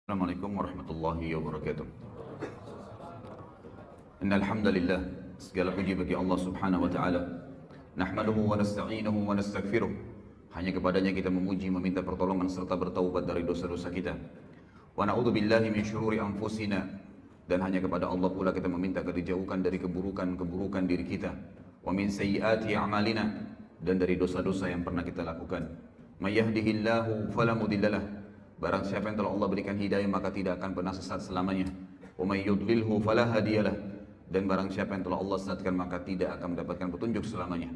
Assalamualaikum warahmatullahi wabarakatuh. Innal hamdalillah, segala puji bagi Allah Subhanahu wa taala. Nahmaduhu wa nasta'inuhu wa nastaghfiruh. Hanya kepadanya kita memuji, meminta pertolongan serta bertaubat dari dosa-dosa kita. Wa na'udzu billahi min syururi anfusina, dan hanya kepada Allah pula kita meminta agar dijauhkan dari keburukan-keburukan diri kita. Wa min sayyiati a'malina, dan dari dosa-dosa yang pernah kita lakukan. May yahdihillahu fala mudhillalah. Barang siapa yang telah Allah berikan hidayah maka tidak akan pernah sesat selamanya. Wa may yudlilhu fala hadiyalah. Dan barang siapa yang telah Allah sesatkan maka tidak akan mendapatkan petunjuk selamanya.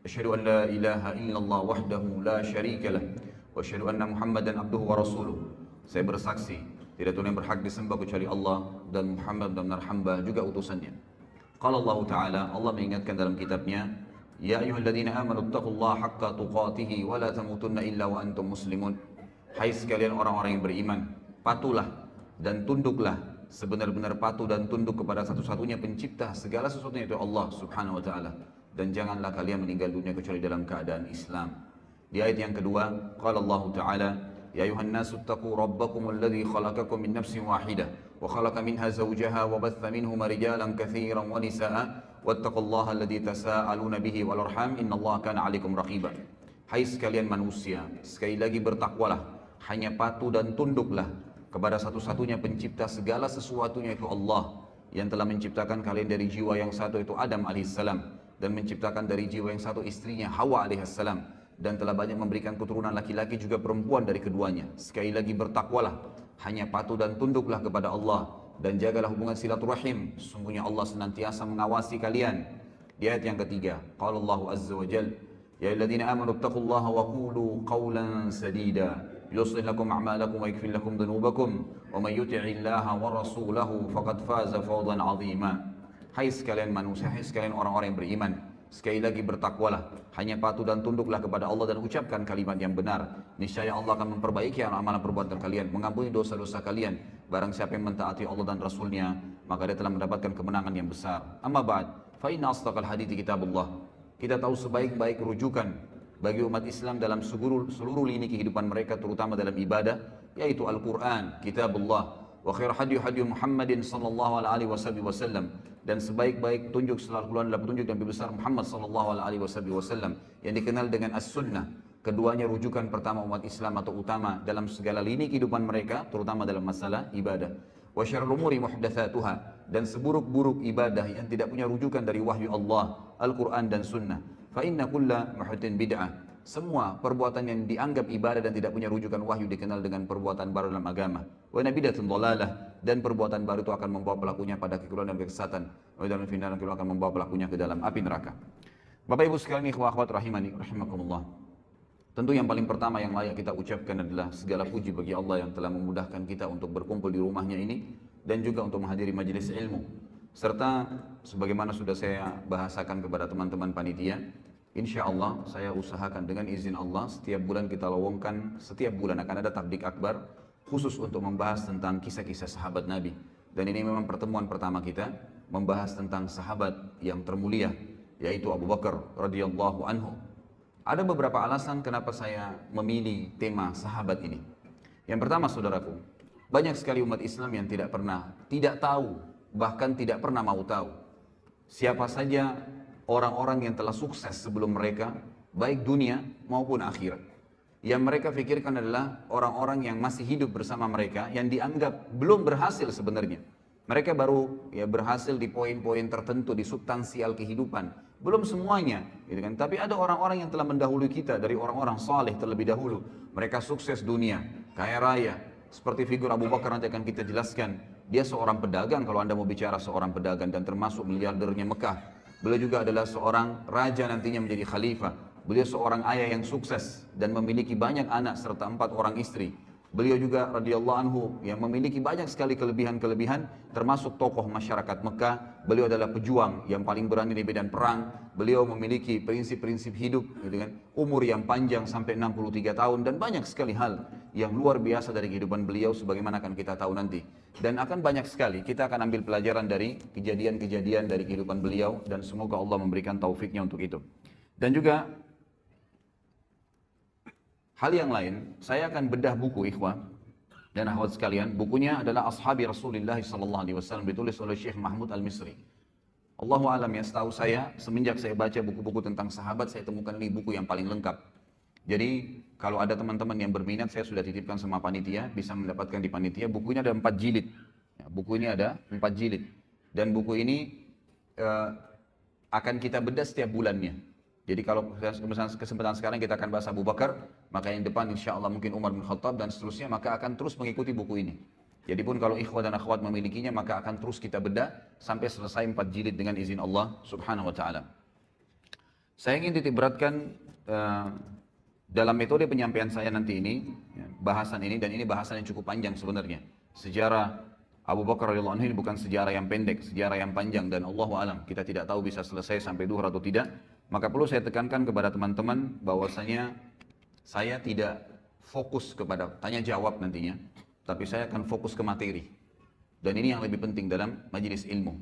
Asyhadu an la ilaha illallah wahdahu la syarikalah wa asyhadu anna Muhammadan abduhu wa rasuluh. Saya bersaksi tidak Tuhan yang berhak disembah kecuali Allah, dan Muhammad benar-benar hamba juga utusannya. Qala Allah Ta'ala, Allah mengingatkan dalam kitabnya, ya ayyuhalladzina amanu taqullaha haqqa tuqatih wa la tamutunna illa wa antum muslimun. Hai sekalian orang-orang yang beriman, patuhlah dan tunduklah, sebenar-benar patuh dan tunduk kepada satu-satunya pencipta segala sesuatunya, yaitu Allah Subhanahu wa taala, dan janganlah kalian meninggal dunia kecuali dalam keadaan Islam. Di ayat yang kedua, qala Allah Ta'ala, ya ayuhan nasu taqu rabbakumul ladzi khalaqakum min nafsin wahidah wa khalaqa minha zawjaha wa batha minhuma rijalan katsiran wa nisaa'a wattaqullaha alladzi tasaaluna bihi wal arham innallaha kana 'alaikum raqiba. Hai sekalian manusia, sekali lagi bertakwalah, hanya patuh dan tunduklah kepada satu-satunya pencipta segala sesuatunya, yaitu Allah, yang telah menciptakan kalian dari jiwa yang satu, yaitu Adam alaihissalam, dan menciptakan dari jiwa yang satu istrinya Hawa alaihissalam, dan telah banyak memberikan keturunan laki-laki juga perempuan dari keduanya. Sekali lagi bertakwalah, hanya patuh dan tunduklah kepada Allah, dan jagalah hubungan silaturahim, sesungguhnya Allah senantiasa mengawasi kalian. Di ayat yang ketiga, qala Allah azza wa jalla, ya ayyuhalladzina amanu taqullaha wa qulu qawlan sadida yuslih lakum a'malakum wa yaghfir lakum dhunubakum wa may yuti'illaha wa rasulahu faqad faza fawzan 'azima. Hai sekalian manusia, hai sekalian orang-orang yang beriman, sekali lagi bertakwalah, hanya patuh dan tunduklah kepada Allah dan ucapkan kalimat yang benar. Niscaya Allah akan memperbaiki amalan perbuatan kalian, mengampuni dosa-dosa kalian. Barang siapa yang mentaati Allah dan Rasulnya, maka dia telah mendapatkan kemenangan yang besar. Amma ba'd, fa inna asdaqal hadithi kitabullah. Kita tahu sebaik-baik rujukan bagi umat Islam dalam seluruh lini kehidupan mereka, terutama dalam ibadah, yaitu Al-Quran, Kitabullah. Wa khair hadyu Muhammadin sallallahu alaihi wasallam, dan sebaik-baik petunjuk setelah Al-Quran adalah petunjuk Nabi besar Muhammad sallallahu alaihi wasallam, yang dikenal dengan As-Sunnah. Keduanya rujukan pertama umat Islam atau utama dalam segala lini kehidupan mereka, terutama dalam masalah ibadah. Wa syarrul umuri muhdatsatuha, dan seburuk-buruk ibadah yang tidak punya rujukan dari wahyu Allah, Al-Quran dan Sunnah. Fa inna kulla muhdatsin bid'ah. Semua perbuatan yang dianggap ibadah dan tidak punya rujukan wahyu dikenal dengan perbuatan baru dalam agama. Wa nabidatun dhalalah, dan perbuatan baru itu akan membawa pelakunya pada kekurangan dan kesesatan. Wa dalam final akan membawa pelakunya ke dalam api neraka. Bapak Ibu sekalian, ikhwah akhwat rahimani rahimakumullah. Tentu yang paling pertama yang layak kita ucapkan adalah segala puji bagi Allah yang telah memudahkan kita untuk berkumpul di rumahnya ini, dan juga untuk menghadiri majelis ilmu. Serta sebagaimana sudah saya bahasakan kepada teman-teman panitia, insya Allah saya usahakan dengan izin Allah setiap bulan kita lowongkan, setiap bulan akan ada tablik akbar khusus untuk membahas tentang kisah-kisah sahabat Nabi. Dan ini memang pertemuan pertama kita membahas tentang sahabat yang termulia, yaitu Abu Bakar radhiyallahu anhu. Ada beberapa alasan kenapa saya memilih tema sahabat ini. Yang pertama, saudaraku, banyak sekali umat Islam yang tidak tahu, bahkan tidak pernah mau tahu siapa saja orang-orang yang telah sukses sebelum mereka, baik dunia maupun akhirat. Yang mereka pikirkan adalah orang-orang yang masih hidup bersama mereka, yang dianggap belum berhasil sebenarnya. Mereka baru berhasil di poin-poin tertentu, di substansial kehidupan, belum semuanya, gitu kan? Tapi ada orang-orang yang telah mendahului kita dari orang-orang saleh terlebih dahulu. Mereka sukses dunia, kaya raya, seperti figur Abu Bakar nanti akan kita jelaskan. Dia seorang pedagang, kalau Anda mau bicara seorang pedagang, dan termasuk miliardernya Mekah. Beliau juga adalah seorang raja nantinya menjadi khalifah. Beliau seorang ayah yang sukses dan memiliki banyak anak serta 4 orang istri. Beliau juga radhiyallahu anhu yang memiliki banyak sekali kelebihan-kelebihan, termasuk tokoh masyarakat Mekah. Beliau adalah pejuang yang paling berani di medan perang. Beliau memiliki prinsip-prinsip hidup, gitu kan? Umur yang panjang sampai 63 tahun, dan banyak sekali hal yang luar biasa dari kehidupan beliau sebagaimana akan kita tahu nanti. Dan akan banyak sekali kita akan ambil pelajaran dari kejadian-kejadian dari kehidupan beliau, dan semoga Allah memberikan taufiknya untuk itu. Dan juga hal yang lain, saya akan bedah buku ikhwah dan akhwat sekalian, bukunya adalah Ashabi Rasulullah sallallahu alaihi wasallam, ditulis oleh Syekh Mahmud Al-Misri. Allahu alam ya, setahu saya semenjak saya baca buku-buku tentang sahabat, saya temukan ini buku yang paling lengkap. Jadi kalau ada teman-teman yang berminat, saya sudah titipkan sama panitia, bisa mendapatkan di panitia. Buku ini ada 4 jilid. Ya, buku ini ada 4 jilid. Dan buku ini akan kita bedah setiap bulannya. Jadi kalau kesempatan sekarang kita akan bahas Abu Bakar, maka yang depan insya Allah mungkin Umar bin Khattab dan seterusnya, maka akan terus mengikuti buku ini. Jadi pun kalau ikhwah dan akhwat memilikinya, maka akan terus kita bedah sampai selesai 4 jilid dengan izin Allah subhanahu wa ta'ala. Saya ingin titik beratkan dalam metode penyampaian saya nanti ini, bahasan ini, dan ini bahasan yang cukup panjang sebenarnya. Sejarah Abu Bakar radhiyallahu anhu ini bukan sejarah yang pendek, sejarah yang panjang, dan Allahu alam kita tidak tahu bisa selesai sampai duhur atau tidak. Maka perlu saya tekankan kepada teman-teman bahwasanya saya tidak fokus kepada tanya jawab nantinya, tapi saya akan fokus ke materi. Dan ini yang lebih penting dalam majelis ilmu.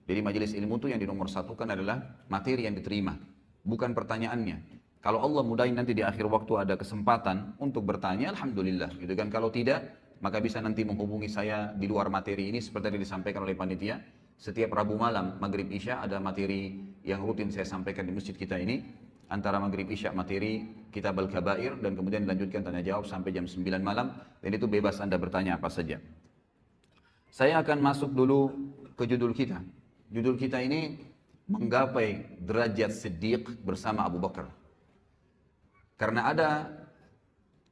Jadi majelis ilmu itu yang dinomorsatukan adalah materi yang diterima, bukan pertanyaannya. Kalau Allah mudahin nanti di akhir waktu ada kesempatan untuk bertanya, alhamdulillah, gitu kan. Kalau tidak, maka bisa nanti menghubungi saya di luar materi ini seperti yang disampaikan oleh panitia. Setiap Rabu malam, Maghrib Isya ada materi yang rutin saya sampaikan di masjid kita ini. Antara Maghrib Isya materi Kitab Al-Kabair dan kemudian dilanjutkan tanya jawab sampai jam 9 malam. Dan itu bebas Anda bertanya apa saja. Saya akan masuk dulu ke judul kita. Judul kita ini menggapai derajat Siddiq bersama Abu Bakar. Karena ada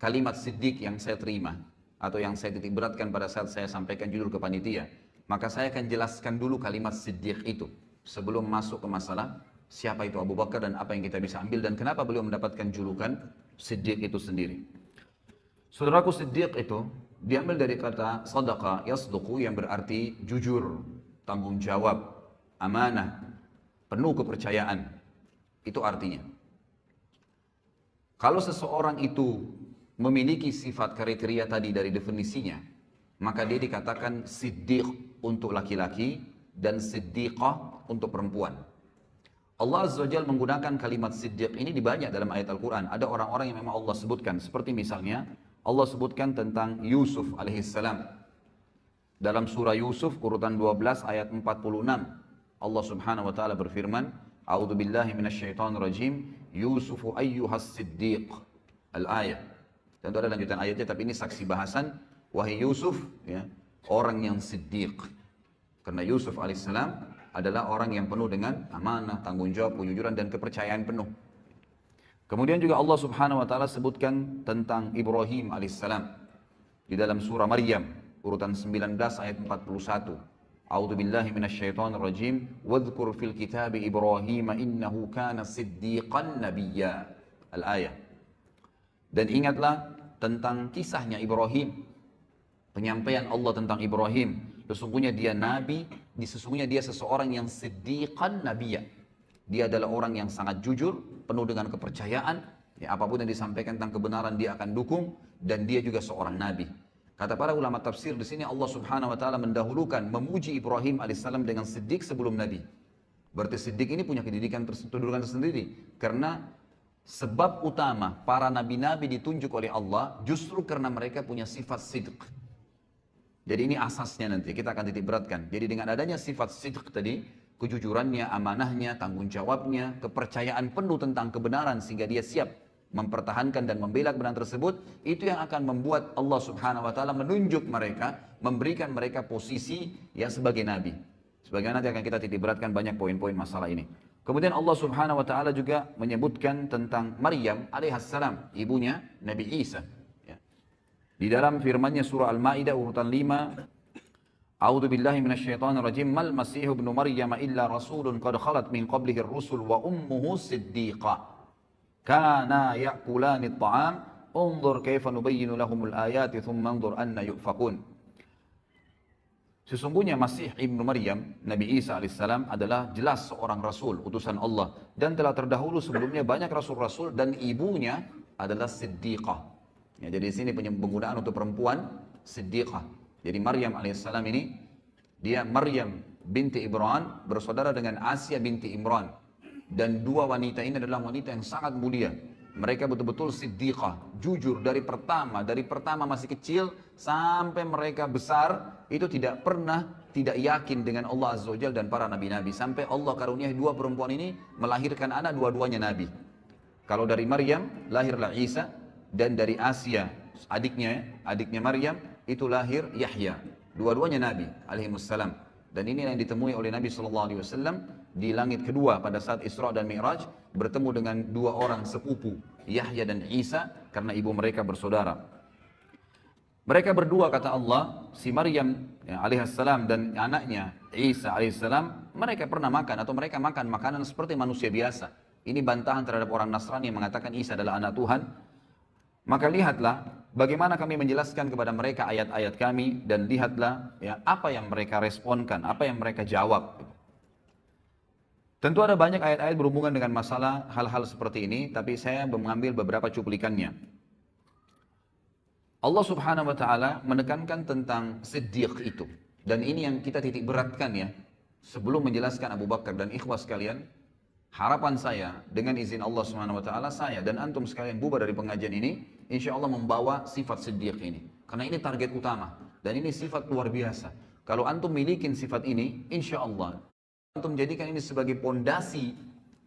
kalimat Siddiq yang saya terima atau yang saya titik beratkan pada saat saya sampaikan judul ke panitia, maka saya akan jelaskan dulu kalimat Siddiq itu sebelum masuk ke masalah siapa itu Abu Bakar dan apa yang kita bisa ambil dan kenapa beliau mendapatkan julukan Siddiq itu sendiri. Saudaraku, Siddiq itu diambil dari kata sadaqa yasduqu yang berarti jujur, tanggung jawab, amanah, penuh kepercayaan. Itu artinya. Kalau seseorang itu memiliki sifat kriteria tadi dari definisinya, maka dia dikatakan siddiq untuk laki-laki dan siddiqah untuk perempuan. Allah Azza wa Jalla menggunakan kalimat siddiq ini di banyak dalam ayat Al-Quran. Ada orang-orang yang memang Allah sebutkan, seperti misalnya Allah sebutkan tentang Yusuf alaihissalam. Dalam surah Yusuf urutan 12 ayat 46, Allah subhanahu wa ta'ala berfirman, A'udzu billahi minasyaitonir rajim, Yusufu ayyuhas siddiq. Al-ayat. Tentu ada lanjutan ayatnya, tapi ini saksi bahasan. Wahai Yusuf, ya, orang yang siddiq. Karena Yusuf alaihissalam adalah orang yang penuh dengan amanah, tanggung jawab, kejujuran dan kepercayaan penuh. Kemudian juga Allah subhanahu wa ta'ala sebutkan tentang Ibrahim alaihissalam di dalam surah Maryam urutan 19 ayat 41. A'udzu billahi minasyaitonir rajim, wadhkur fil kitabi Ibrahim innahu kana siddiqan nabiyya. Al-ayat. Dan ingatlah tentang kisahnya Ibrahim. Penyampaian Allah tentang Ibrahim, sesungguhnya dia nabi, sesungguhnya dia seseorang yang siddiqan nabiyya. Dia adalah orang yang sangat jujur, penuh dengan kepercayaan, ya, apapun yang disampaikan tentang kebenaran dia akan dukung, dan dia juga seorang nabi. Kata para ulama tafsir di sini Allah Subhanahu wa taala mendahulukan memuji Ibrahim alaihissalam dengan siddiq sebelum nabi. Berarti siddiq ini punya kedudukan tersendiri karena sebab utama para nabi-nabi ditunjuk oleh Allah justru karena mereka punya sifat sidq. Jadi ini asasnya nanti kita akan titik beratkan. Jadi dengan adanya sifat sidq tadi, kejujurannya, amanahnya, tanggung jawabnya, kepercayaan penuh tentang kebenaran sehingga dia siap mempertahankan dan membela kebenaran tersebut, itu yang akan membuat Allah subhanahu wa ta'ala menunjuk mereka, memberikan mereka posisi ya sebagai nabi. Sebagaimana nanti akan kita titik beratkan banyak poin-poin masalah ini. Kemudian Allah subhanahu wa ta'ala juga menyebutkan tentang Maryam alaihissalam, ibunya Nabi Isa. Ya. Di dalam firmannya surah Al-Ma'idah urutan 5, A'udzu billahi minasyaitonir rajim, mal masihu ibnu Maryam illa rasulun qad khalat min qablihi ar-rusul wa ummuhu siddiqah. Kana ya'kulani at-ta'am, unzur kaifa nubayyinu lahumul ayati thumma anzur anna yufakun. Sesungguhnya Masih ibnu Maryam, Nabi Isa alaihissalam adalah jelas seorang rasul, utusan Allah. Dan telah terdahulu sebelumnya banyak rasul-rasul dan ibunya adalah siddiqah. Ya, jadi di sini penggunaan untuk perempuan siddiqah. Jadi Maryam alaihissalam ini, dia Maryam binti Imran bersaudara dengan Asia binti Imran. Dan dua wanita ini adalah wanita yang sangat mulia. mereka betul-betul siddiqah, jujur dari pertama masih kecil sampai mereka besar, itu tidak pernah tidak yakin dengan Allah Azza wa Jalla dan para nabi-nabi. Sampai Allah karuniai dua perempuan ini melahirkan anak, dua-duanya nabi. Kalau dari Maryam lahirlah Isa, dan dari Asia adiknya Maryam itu lahir Yahya. Dua-duanya nabi alaihi wassalam. Dan ini yang ditemui oleh Nabi SAW di langit kedua pada saat Isra dan Mi'raj, bertemu dengan dua orang sepupu, Yahya dan Isa, karena ibu mereka bersaudara. Mereka berdua, kata Allah, si Maryam alaihissalam dan anaknya Isa alaihissalam, mereka pernah makan atau mereka makan makanan seperti manusia biasa. Ini bantahan terhadap orang Nasrani yang mengatakan Isa adalah anak Tuhan. Maka lihatlah bagaimana kami menjelaskan kepada mereka ayat-ayat kami, dan lihatlah ya apa yang mereka responkan, apa yang mereka jawab. Tentu ada banyak ayat-ayat berhubungan dengan masalah hal-hal seperti ini, tapi saya mengambil beberapa cuplikannya. Allah Subhanahu wa taala menekankan tentang siddiq itu, dan ini yang kita titik beratkan ya. Sebelum menjelaskan Abu Bakar dan ikhwas sekalian, harapan saya dengan izin Allah Subhanahu wa taala, saya dan antum sekalian bubar dari pengajian ini, insya Allah membawa sifat siddiq ini. Karena ini target utama dan ini sifat luar biasa. Kalau antum milikin sifat ini, insya Allah antum jadikan ini sebagai pondasi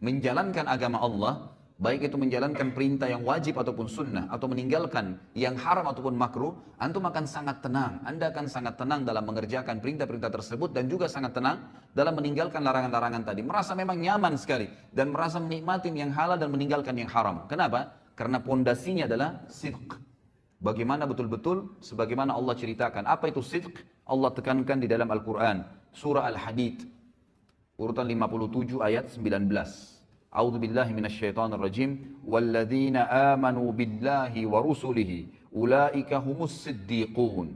menjalankan agama Allah, baik itu menjalankan perintah yang wajib ataupun sunnah, atau meninggalkan yang haram ataupun makruh, antum akan sangat tenang. Anda akan sangat tenang dalam mengerjakan perintah-perintah tersebut, dan juga sangat tenang dalam meninggalkan larangan-larangan tadi. Merasa memang nyaman sekali, dan merasa menikmati yang halal dan meninggalkan yang haram. Kenapa? Karena pondasinya adalah sidq. Bagaimana betul-betul, sebagaimana Allah ceritakan. Apa itu sidq? Allah tekankan di dalam Al-Quran. Surah Al-Hadid, urutan 57 ayat 19. A'udzu billahi minasyaitonir rajim. Walladzina amanu billahi wa rusulihi ulaika humus siddiqun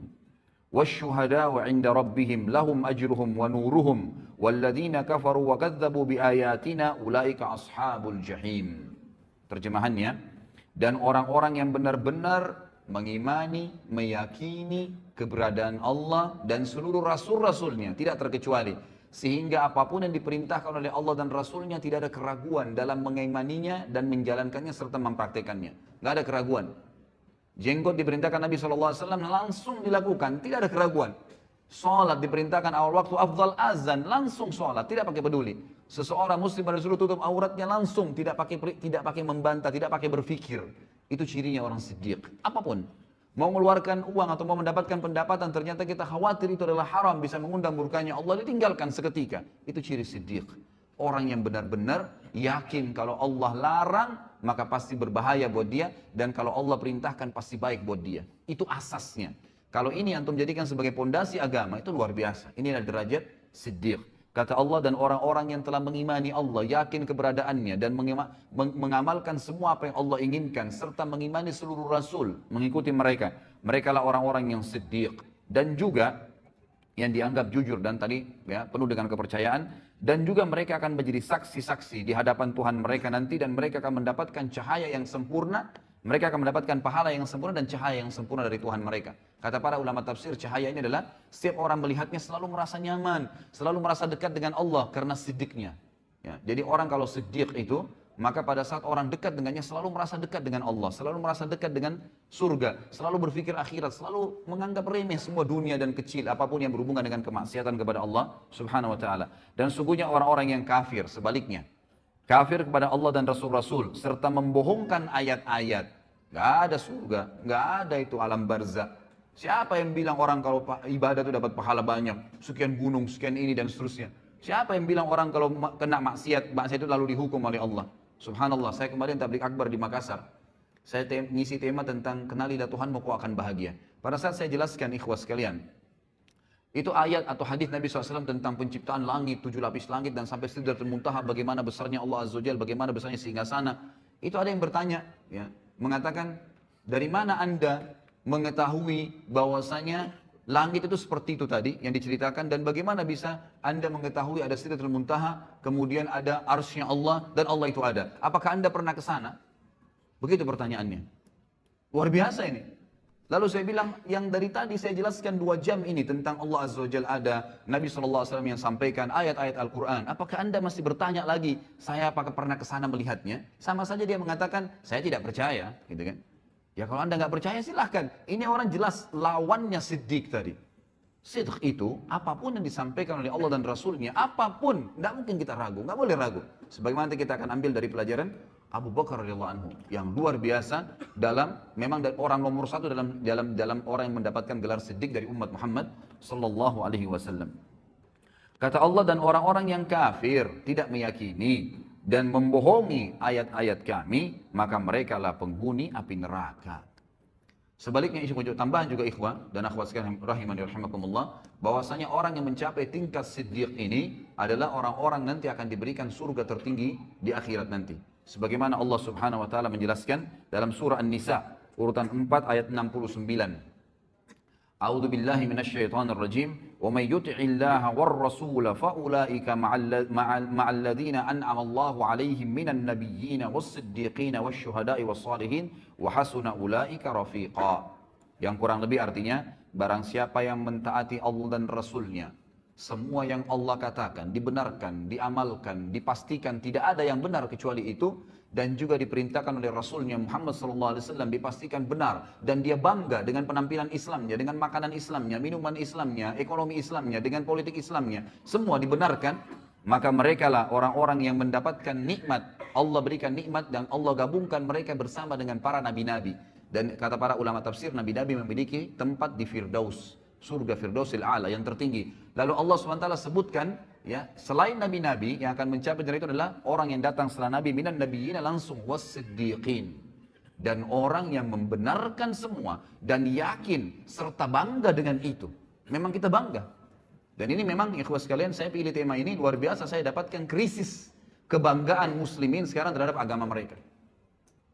wasyuhada'u 'inda rabbihim lahum ajruhum wa nuruhum walladzina kafaru wa kadzdzabu biayatina ulaika ashabul jahim. Terjemahannya, dan orang-orang yang benar-benar mengimani, meyakini keberadaan Allah dan seluruh rasul-rasulnya, tidak terkecuali, sehingga apapun yang diperintahkan oleh Allah dan Rasulnya tidak ada keraguan dalam mengimaninya dan menjalankannya serta mempraktekannya. Nggak ada keraguan. Jenggot diperintahkan Nabi SAW langsung dilakukan, tidak ada keraguan. Sholat diperintahkan awal waktu, afdal azan, langsung sholat, tidak pakai peduli. Seseorang muslim pada disuruh tutup auratnya langsung, tidak pakai membantah, tidak pakai berpikir. Itu cirinya orang siddiq. Apapun. Mau mengeluarkan uang atau mau mendapatkan pendapatan, ternyata kita khawatir itu adalah haram, bisa mengundang murkanya Allah, ditinggalkan seketika. Itu ciri siddiq. Orang yang benar-benar yakin kalau Allah larang, maka pasti berbahaya buat dia, dan kalau Allah perintahkan pasti baik buat dia. Itu asasnya. Kalau ini antum jadikan sebagai pondasi agama, itu luar biasa. Inilah derajat siddiq. Kata Allah, dan orang-orang yang telah mengimani Allah, yakin keberadaannya, dan mengamalkan semua apa yang Allah inginkan, serta mengimani seluruh Rasul, mengikuti mereka. Mereka lah orang-orang yang siddiq. Dan juga yang dianggap jujur, dan tadi ya, penuh dengan kepercayaan. Dan juga mereka akan menjadi saksi-saksi di hadapan Tuhan mereka nanti, dan mereka akan mendapatkan cahaya yang sempurna. Mereka akan mendapatkan pahala yang sempurna dan cahaya yang sempurna dari Tuhan mereka. Kata para ulama tafsir, cahaya ini adalah setiap orang melihatnya selalu merasa nyaman, selalu merasa dekat dengan Allah karena siddiqnya. Ya, jadi orang kalau siddiq itu, maka pada saat orang dekat dengannya selalu merasa dekat dengan Allah, selalu merasa dekat dengan surga, selalu berpikir akhirat, selalu menganggap remeh semua dunia dan kecil, apapun yang berhubungan dengan kemaksiatan kepada Allah Subhanahu wa taala. Dan sungguhnya orang-orang yang kafir sebaliknya, kafir kepada Allah dan Rasul-Rasul, serta membohongkan ayat-ayat. Gak ada surga, gak ada itu alam barzah. Siapa yang bilang orang kalau ibadah itu dapat pahala banyak, sekian gunung, sekian ini dan seterusnya. Siapa yang bilang orang kalau kena maksiat itu lalu dihukum oleh Allah. Subhanallah, saya kemarin tabligh akbar di Makassar. Saya ngisi tema tentang kenalilah Tuhanmu kau akan bahagia. Pada saat saya jelaskan ikhwas sekalian, itu ayat atau hadis Nabi SAW tentang penciptaan langit, 7 lapis langit, dan sampai Sidratul Muntaha, bagaimana besarnya Allah Azza wa Jalla, bagaimana besarnya singgasana. Itu ada yang bertanya, ya, mengatakan, dari mana Anda mengetahui bahwasanya langit itu seperti itu tadi yang diceritakan, dan bagaimana bisa Anda mengetahui ada Sidratul Muntaha, kemudian ada arsy-Nya Allah, dan Allah itu ada. Apakah Anda pernah ke sana? Begitu pertanyaannya. Luar biasa ini. Lalu saya bilang, yang dari tadi saya jelaskan 2 jam ini tentang Allah Azza wa Jalla ada, Nabi SAW yang sampaikan ayat-ayat Al-Quran. Apakah Anda masih bertanya lagi, saya apakah pernah ke sana melihatnya? Sama saja dia mengatakan, saya tidak percaya, gitu kan? Ya kalau Anda nggak percaya silahkan. Ini orang jelas lawannya Siddiq tadi. Sidq itu, apapun yang disampaikan oleh Allah dan Rasulnya, apapun, tidak mungkin kita ragu, nggak boleh ragu. Sebagaimana kita akan ambil dari pelajaran Abu Bakar radhiyallahu anhu yang luar biasa memang orang nomor 1 dalam orang yang mendapatkan gelar Siddiq dari umat Muhammad sallallahu alaihi wasallam. Kata Allah, dan orang-orang yang kafir tidak meyakini dan membohongi ayat-ayat kami, maka mereka lah penghuni api neraka. Sebaliknya tambahan juga ikhwah dan akhwat sekalian rahimani rahimakumullah, bahwasanya orang yang mencapai tingkat Siddiq ini adalah orang-orang nanti akan diberikan surga tertinggi di akhirat nanti. Sebagaimana Allah Subhanahu wa taala menjelaskan dalam surah An-Nisa urutan 4 ayat 69. A'udzu billahi minasyaitonir rajim. Wa may yuti'illaha war rasula fa ulaika ma'al ladzina an'ama Allahu 'alaihim minan nabiyyin was-siddiqin wasyuhada'i was-shalihin wa hasuna ulaika rafiqa. Yang kurang lebih artinya, barang siapa yang mentaati Allah dan Rasulnya, semua yang Allah katakan dibenarkan, diamalkan, dipastikan tidak ada yang benar kecuali itu, dan juga diperintahkan oleh Rasulnya Muhammad SAW dipastikan benar, dan dia bangga dengan penampilan Islamnya, dengan makanan Islamnya, minuman Islamnya, ekonomi Islamnya, dengan politik Islamnya, semua dibenarkan, maka mereka lah orang-orang yang mendapatkan nikmat. Allah berikan nikmat dan Allah gabungkan mereka bersama dengan para nabi-nabi. Dan kata para ulama tafsir, nabi-nabi memiliki tempat di Firdaus, surga Firdausil A'la yang tertinggi. Lalu Allah SWT sebutkan, ya, selain nabi-nabi yang akan mencapai dari itu adalah orang yang datang setelah nabi minan nabiyyin langsung was-siddiqin, dan orang yang membenarkan semua dan yakin serta bangga dengan itu. Memang kita bangga. Dan ini memang ikhwas sekalian, saya pilih tema ini luar biasa, saya dapatkan krisis kebanggaan muslimin sekarang terhadap agama mereka.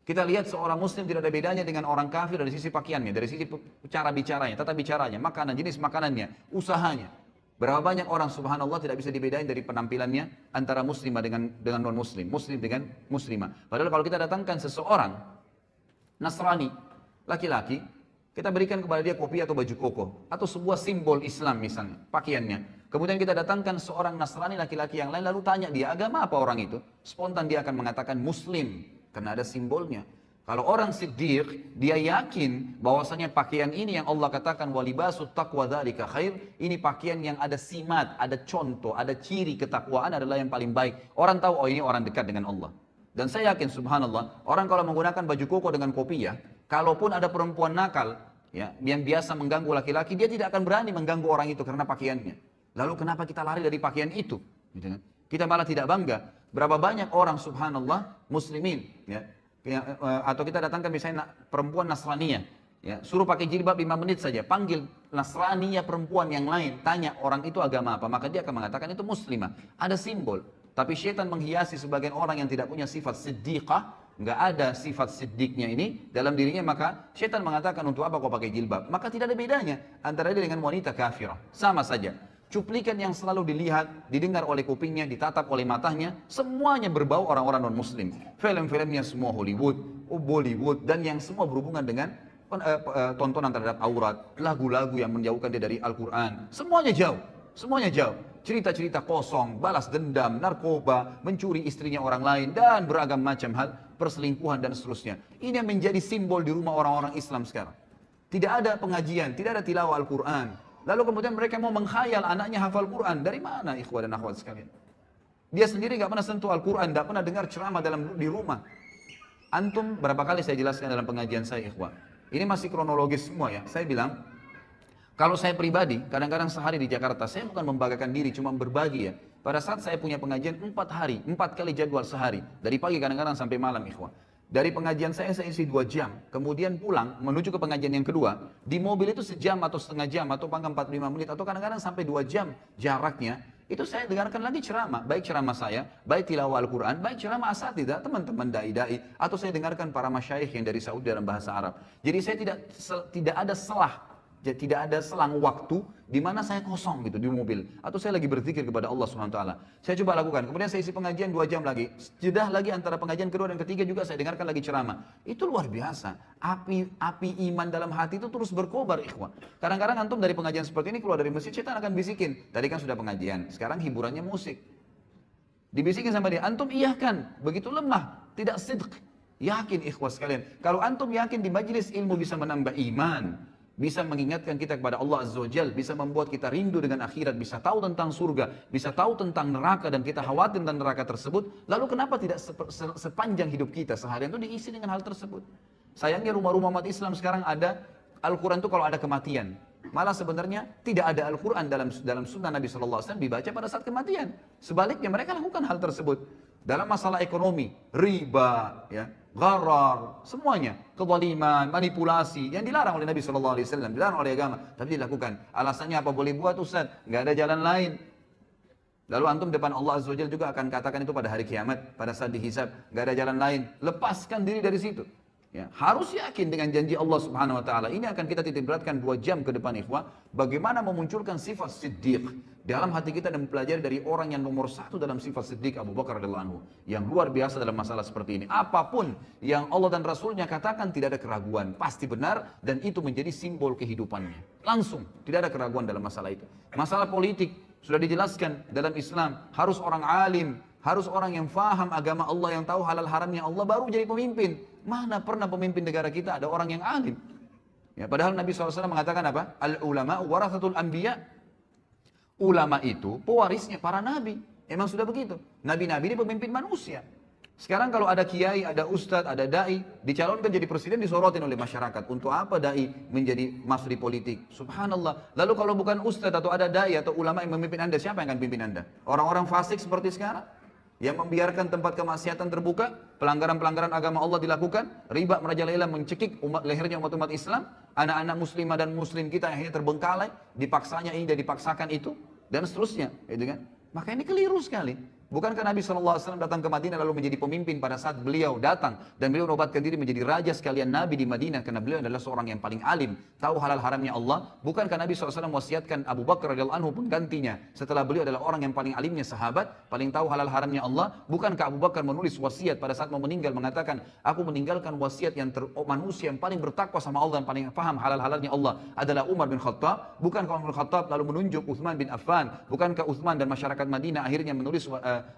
Kita lihat seorang muslim tidak ada bedanya dengan orang kafir dari sisi pakaiannya, dari sisi cara bicaranya, tata bicaranya, makanan, jenis makanannya, usahanya. Berapa banyak orang subhanallah tidak bisa dibedain dari penampilannya antara muslimah dengan non muslim, muslim dengan muslimah. Padahal kalau kita datangkan seseorang Nasrani, laki-laki, kita berikan kepada dia kopi atau baju koko, atau sebuah simbol Islam misalnya, pakaiannya. Kemudian kita datangkan seorang Nasrani laki-laki yang lain, lalu tanya dia agama apa orang itu, spontan dia akan mengatakan muslim, karena ada simbolnya. Kalau orang Siddiq, dia yakin bahwasanya pakaian ini yang Allah katakan walibasut taqwa dzalika khair, ini pakaian yang ada simat, ada contoh, ada ciri ketakwaan adalah yang paling baik. Orang tahu, oh ini orang dekat dengan Allah. Dan saya yakin subhanallah, orang kalau menggunakan baju koko dengan kopiah, kalaupun ada perempuan nakal, ya, yang biasa mengganggu laki-laki, dia tidak akan berani mengganggu orang itu karena pakaiannya. Lalu kenapa kita lari dari pakaian itu? Gitu kan? Kita malah tidak bangga. Berapa banyak orang subhanallah muslimin, ya, atau kita datangkan misalnya perempuan Nasraniyah, ya, suruh pakai jilbab 5 menit saja, panggil Nasraniyah perempuan yang lain, tanya orang itu agama apa, maka dia akan mengatakan itu muslimah, ada simbol. Tapi syaitan menghiasi sebagian orang yang tidak punya sifat siddiqah, nggak ada sifat siddiqnya ini dalam dirinya, maka syaitan mengatakan untuk apa kau pakai jilbab, maka tidak ada bedanya antara dia dengan wanita kafirah, sama saja. Cuplikan yang selalu dilihat, didengar oleh kupingnya, ditatap oleh matanya, semuanya berbau orang-orang non-muslim. Film-filmnya semua Hollywood, Bollywood, dan yang semua berhubungan dengan tontonan terhadap aurat, lagu-lagu yang menjauhkan dia dari Al-Quran. Semuanya jauh, semuanya jauh. Cerita-cerita kosong, balas dendam, narkoba, mencuri istrinya orang lain, dan beragam macam hal, perselingkuhan dan seterusnya. Ini yang menjadi simbol di rumah orang-orang Islam sekarang. Tidak ada pengajian, tidak ada tilawah Al-Quran. Lalu kemudian mereka mau menghayal anaknya hafal Quran. Dari mana ikhwah dan akhwat sekalian? Dia sendiri gak pernah sentuh Al-Quran, gak pernah dengar ceramah di rumah. Antum berapa kali saya jelaskan dalam pengajian saya ikhwah. Ini masih kronologis semua ya. Saya bilang, kalau saya pribadi, kadang-kadang sehari di Jakarta, saya bukan membanggakan diri, cuma berbagi ya. Pada saat saya punya pengajian 4 hari, 4 kali jadwal sehari. Dari pagi kadang-kadang sampai malam ikhwah. Dari pengajian saya isi 2 jam, kemudian pulang menuju ke pengajian yang kedua, di mobil itu sejam atau setengah jam, atau panggang 45 menit, atau kadang-kadang sampai 2 jam jaraknya, itu saya dengarkan lagi ceramah, baik ceramah saya, baik tilawah Al-Quran, baik ceramah asatidzah, teman-teman dai-dai, atau saya dengarkan para masyayikh yang dari Saudi dalam bahasa Arab. Jadi saya tidak ada selah Jadi tidak ada selang waktu di mana saya kosong gitu di mobil. Atau saya lagi berzikir kepada Allah SWT. Saya coba lakukan. Kemudian saya isi pengajian 2 jam lagi. Jedah lagi antara pengajian kedua dan ketiga juga saya dengarkan lagi ceramah. Itu luar biasa. Api iman dalam hati itu terus berkobar, ikhwan. Kadang-kadang antum dari pengajian seperti ini keluar dari masjid, setan akan bisikin. Tadi kan sudah pengajian, sekarang hiburannya musik. Dibisikin sama dia, antum iyahkan. Begitu lemah, tidak sidq. Yakin ikhwas sekalian. Kalau antum yakin di majlis ilmu bisa menambah iman, bisa mengingatkan kita kepada Allah Azza wa Jal, bisa membuat kita rindu dengan akhirat, bisa tahu tentang surga, bisa tahu tentang neraka dan kita khawatir tentang neraka tersebut, lalu kenapa tidak sepanjang hidup kita seharian itu diisi dengan hal tersebut? Sayangnya rumah-rumah umat Islam sekarang ada Al-Quran itu kalau ada kematian. Malah sebenarnya tidak ada Al-Quran dalam sunnah Nabi SAW dibaca pada saat kematian. Sebaliknya mereka lakukan hal tersebut. Dalam masalah ekonomi, riba, ya, gharar, semuanya, kezaliman, manipulasi yang dilarang oleh Nabi SAW, dilarang oleh agama, tapi dilakukan. Alasannya apa? Boleh buat Ustaz, nggak ada jalan lain. Lalu antum depan Allah Azza wa Jalla juga akan katakan itu pada hari kiamat, pada saat dihisab, nggak ada jalan lain. Lepaskan diri dari situ. Ya, harus yakin dengan janji Allah Subhanahu wa taala. Ini akan kita titik beratkan 2 jam ke depan, ikhwah. Bagaimana memunculkan sifat siddiq dalam hati kita dan mempelajari dari orang yang nomor 1 dalam sifat siddiq, Abu Bakar radhiyallahu anhu, yang luar biasa dalam masalah seperti ini. Apapun yang Allah dan Rasulnya katakan tidak ada keraguan, pasti benar dan itu menjadi simbol kehidupannya. Langsung, tidak ada keraguan dalam masalah itu. Masalah politik sudah dijelaskan dalam Islam, harus orang alim, harus orang yang faham agama Allah, yang tahu halal haramnya Allah baru jadi pemimpin. Mana pernah pemimpin negara kita ada orang yang alim? Ya, padahal Nabi SAW mengatakan apa? Al-ulama warathatul anbiya. Ulama itu pewarisnya para nabi. Emang sudah begitu. Nabi-nabi ini pemimpin manusia. Sekarang kalau ada kiai, ada ustadz, ada dai, dicalonkan jadi presiden, disorotin oleh masyarakat. Untuk apa dai menjadi masuk di politik? Subhanallah. Lalu kalau bukan ustadz atau ada dai atau ulama yang memimpin anda, siapa yang akan pimpin anda? Orang-orang fasik seperti sekarang? Yang membiarkan tempat kemaksiatan terbuka, pelanggaran-pelanggaran agama Allah dilakukan, riba merajalela mencekik lehernya umat-umat Islam, anak-anak muslimah dan muslim kita yang akhirnya terbengkalai, dipaksanya ini dan dipaksakan itu, dan seterusnya, gitu kan? Maka ini keliru sekali. Bukankah Nabi SAW datang ke Madinah lalu menjadi pemimpin pada saat beliau datang dan beliau menobatkan diri menjadi raja sekalian Nabi di Madinah karena beliau adalah seorang yang paling alim, tahu halal haramnya Allah. Bukankah Nabi SAW wasiatkan Abu Bakar radhiyallahu anhu penggantinya setelah beliau adalah orang yang paling alimnya sahabat, paling tahu halal haramnya Allah? Bukankah Abu Bakar menulis wasiat pada saat mau meninggal mengatakan, aku meninggalkan wasiat yang manusia yang paling bertakwa sama Allah dan paling paham halal halalnya Allah adalah Umar bin Khattab? Bukankah Umar bin Khattab lalu menunjuk Uthman bin Affan? Bukankah Uthman dan masyarakat Madinah akhirnya menulis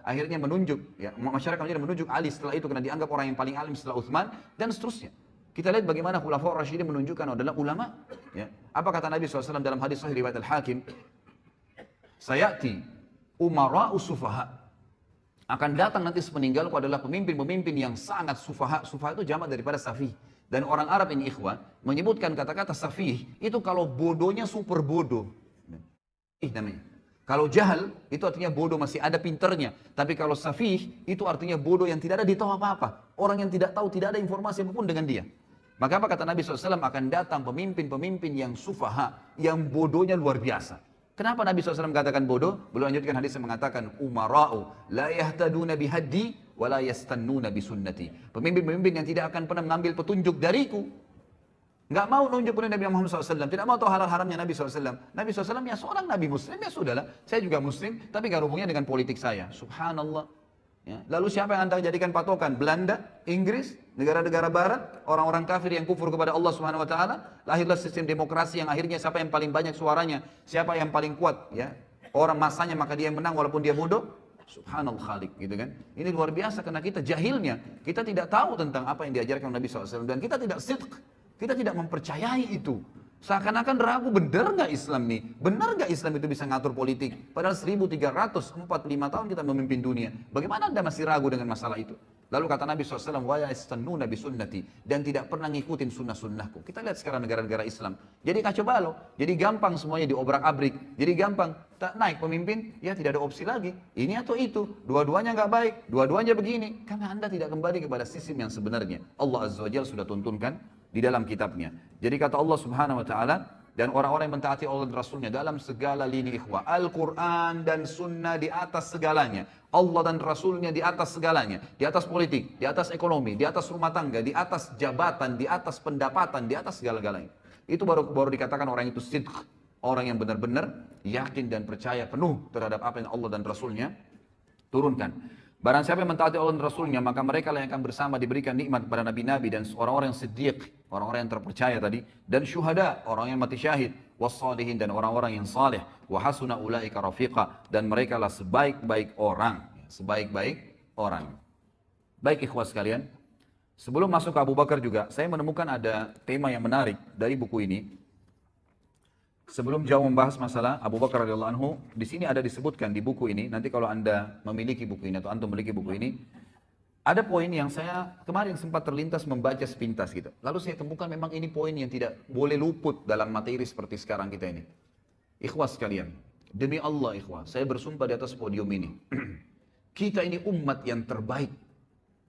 akhirnya menunjuk, ya, masyarakat Madinah menunjuk Ali setelah itu karena dianggap orang yang paling alim setelah Uthman dan seterusnya. Kita lihat bagaimana Khulafaur Rasyidin menunjukkan adalah ulama. Ya. Apa kata Nabi SAW dalam hadis sahih riwayat Al-Hakim? Sayati umara'u sufaha. Akan datang nanti sepeninggalku adalah pemimpin-pemimpin yang sangat sufaha. Sufaha itu jamak daripada safih. Dan orang Arab ini ikhwan menyebutkan kata-kata safih itu kalau bodohnya super bodoh. Namanya. Kalau jahal, itu artinya bodoh masih ada pinternya. Tapi kalau safih, itu artinya bodoh yang tidak ada di tahu apa-apa. Orang yang tidak tahu, tidak ada informasi apapun dengan dia. Maka apa kata Nabi SAW? Akan datang pemimpin-pemimpin yang sufaha, yang bodohnya luar biasa. Kenapa Nabi SAW katakan bodoh? Beliau lanjutkan hadis yang mengatakan, Umara'u la yahtaduna bihaddi wa la yastannuna bisunnati. Pemimpin-pemimpin yang tidak akan pernah mengambil petunjuk dariku. Nggak mau nunjuk oleh Nabi Muhammad SAW, tidak mau tahu halal haramnya Nabi SAW. Nabi SAW ya seorang Nabi Muslim, ya sudahlah. Saya juga Muslim, tapi nggak hubungannya dengan politik saya. Subhanallah. Ya. Lalu siapa yang anda jadikan patokan? Belanda, Inggris, negara-negara Barat, orang-orang kafir yang kufur kepada Allah Subhanahu Wa Taala. Lahirlah sistem demokrasi yang akhirnya siapa yang paling banyak suaranya, siapa yang paling kuat, ya orang masanya maka dia yang menang walaupun dia bodoh. Subhanallah khalik, gitu kan? Ini luar biasa karena kita jahilnya, kita tidak tahu tentang apa yang diajarkan Nabi SAW dan kita tidak sidq. Kita tidak mempercayai itu. Seakan-akan ragu, benar nggak Islam nih? Benar nggak Islam itu bisa ngatur politik? Padahal 1345 tahun kita memimpin dunia. Bagaimana anda masih ragu dengan masalah itu? Lalu kata Nabi SAW, wa yastannuna bisunnati, dan tidak pernah ngikutin sunnah-sunnahku. Kita lihat sekarang negara-negara Islam. Jadi kacau balau, jadi gampang semuanya diobrak-abrik. Jadi gampang, tak naik pemimpin, ya tidak ada opsi lagi. Ini atau itu, dua-duanya nggak baik, dua-duanya begini. Karena anda tidak kembali kepada sistem yang sebenarnya. Allah Azza wa Jalla sudah tuntunkan di dalam kitabnya. Jadi kata Allah Subhanahu wa taala, dan orang-orang yang mentaati Allah dan Rasulnya dalam segala lini ikhwah. Al-Quran dan Sunnah di atas segalanya. Allah dan Rasulnya di atas segalanya. Di atas politik, di atas ekonomi, di atas rumah tangga, di atas jabatan, di atas pendapatan, di atas segala-galanya. Itu baru dikatakan orang itu sidq, orang yang benar-benar yakin dan percaya penuh terhadap apa yang Allah dan Rasulnya turunkan. Barang siapa yang mentaati Allah dan Rasulnya, maka mereka lah yang akan bersama diberikan nikmat kepada nabi-nabi dan orang-orang yang siddiq, orang-orang yang terpercaya tadi, dan syuhada, orang yang mati syahid, wassalihin, dan orang-orang yang saleh, wa hasuna ulaika rafiqa, dan mereka lah sebaik-baik orang, sebaik-baik orang. Baik ikhwas sekalian, sebelum masuk ke Abu Bakar juga, saya menemukan ada tema yang menarik dari buku ini. Sebelum jauh membahas masalah Abu Bakar radhiyallahu anhu, di sini ada disebutkan di buku ini. Nanti kalau Anda memiliki buku ini atau antum memiliki buku ini, ada poin yang saya kemarin sempat terlintas membaca sepintas gitu. Lalu saya temukan memang ini poin yang tidak boleh luput dalam materi seperti sekarang kita ini. Ikhwas sekalian, demi Allah ikhwas, saya bersumpah di atas podium ini. Kita ini umat yang terbaik.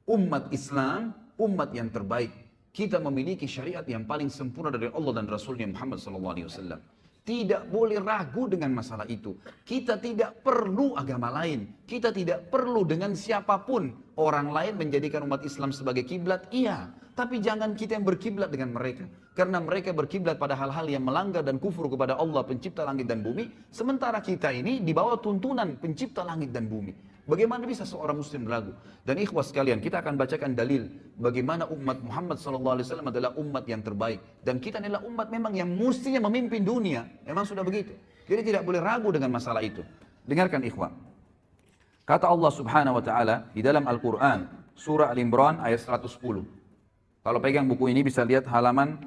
Umat Islam, umat yang terbaik. Kita memiliki syariat yang paling sempurna dari Allah dan Rasulnya Muhammad SAW. Tidak boleh ragu dengan masalah itu. Kita tidak perlu agama lain. Kita tidak perlu dengan siapapun. Orang lain menjadikan umat Islam sebagai kiblat, iya. Tapi jangan kita yang berkiblat dengan mereka. Karena mereka berkiblat pada hal-hal yang melanggar dan kufur kepada Allah pencipta langit dan bumi. Sementara kita ini di bawah tuntunan pencipta langit dan bumi. Bagaimana bisa seorang muslim ragu? Dan ikhwas sekalian, kita akan bacakan dalil bagaimana umat Muhammad SAW adalah umat yang terbaik. Dan kita adalah umat memang yang mestinya memimpin dunia. Memang sudah begitu. Jadi tidak boleh ragu dengan masalah itu. Dengarkan ikhwan. Kata Allah Subhanahu wa taala di dalam Al-Qur'an, surah Al-Imran ayat 110. Kalau pegang buku ini bisa lihat halaman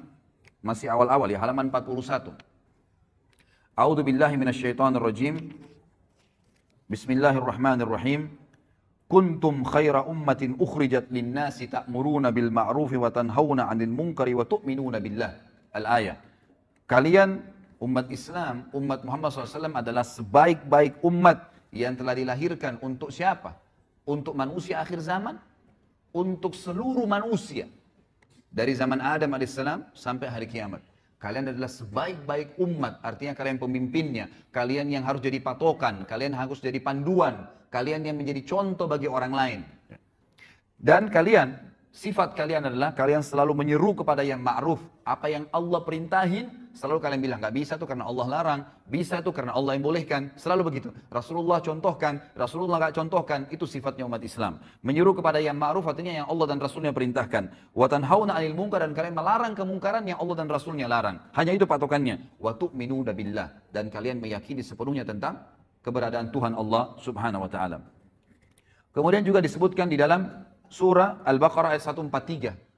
masih awal-awal ya, halaman 41. A'udzu billahi minasyaitonir rajim. Bismillahirrahmanirrahim. Kuntum khaira ummatin ukhrijat lin-nasi ta'muruna bil ma'rufi wa tanhauna 'anil munkari wa tu'minuna billah. Al-ayah. Kalian umat Islam, umat Muhammad SAW adalah sebaik-baik umat yang telah dilahirkan untuk siapa? Untuk manusia akhir zaman? Untuk seluruh manusia. Dari zaman Adam alaihissalam sampai hari kiamat. Kalian adalah sebaik-baik umat, artinya kalian pemimpinnya, kalian yang harus jadi patokan, kalian harus jadi panduan, kalian yang menjadi contoh bagi orang lain. Dan kalian, sifat kalian adalah kalian selalu menyeru kepada yang ma'ruf. Apa yang Allah perintahin, selalu kalian bilang, gak bisa tuh karena Allah larang, bisa tuh karena Allah yang bolehkan, selalu begitu. Rasulullah contohkan, Rasulullah gak contohkan, itu sifatnya umat Islam. Menyeru kepada yang ma'ruf artinya yang Allah dan Rasulnya perintahkan. Wa tanhauna 'anil munkar, dan kalian melarang kemungkaran yang Allah dan Rasulnya larang. Hanya itu patokannya. Wa tu'minuna billah, dan kalian meyakini sepenuhnya tentang keberadaan Tuhan Allah Subhanahu wa taala. Kemudian juga disebutkan di dalam surah Al-Baqarah ayat 143.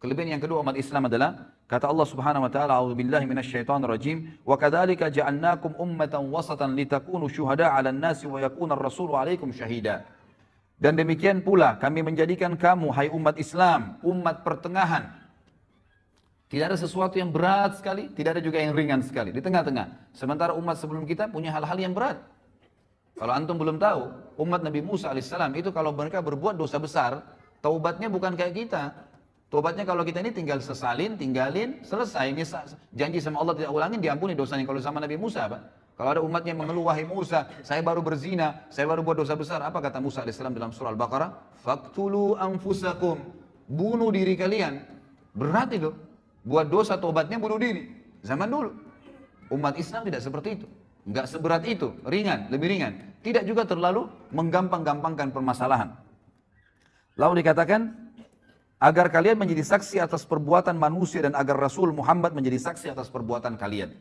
Kelebihan yang kedua umat Islam adalah kata Allah Subhanahu wa taala, a'udzubillahi minasyaitonir rajim, wa kadzalika ja'alnakum ummatan wasatan litakunu syuhada'a 'alan nasi wa yakuna ar-rasulu 'alaikum syahida. Dan demikian pula kami menjadikan kamu hai umat Islam, umat pertengahan. Tidak ada sesuatu yang berat sekali, tidak ada juga yang ringan sekali, di tengah-tengah. Sementara umat sebelum kita punya hal-hal yang berat. Kalau antum belum tahu, umat Nabi Musa alaihissalam itu kalau mereka berbuat dosa besar, taubatnya bukan kayak kita. Taubatnya kalau kita ini tinggal sesalin, tinggalin, selesai. Ini janji sama Allah tidak ulangin, diampuni dosanya. Kalau sama Nabi Musa, Pak. Kalau ada umatnya mengeluh, wahai Musa, saya baru berzina, saya baru buat dosa besar. Apa kata Musa alaihissalam dalam surah Al-Baqarah? Faktulu anfusakum. Bunuh diri kalian. Berat itu. Buat dosa taubatnya bunuh diri. Zaman dulu. Umat Islam tidak seperti itu. Enggak seberat itu. Ringan, lebih ringan. Tidak juga terlalu menggampang-gampangkan permasalahan. Lalu dikatakan, agar kalian menjadi saksi atas perbuatan manusia dan agar Rasul Muhammad menjadi saksi atas perbuatan kalian.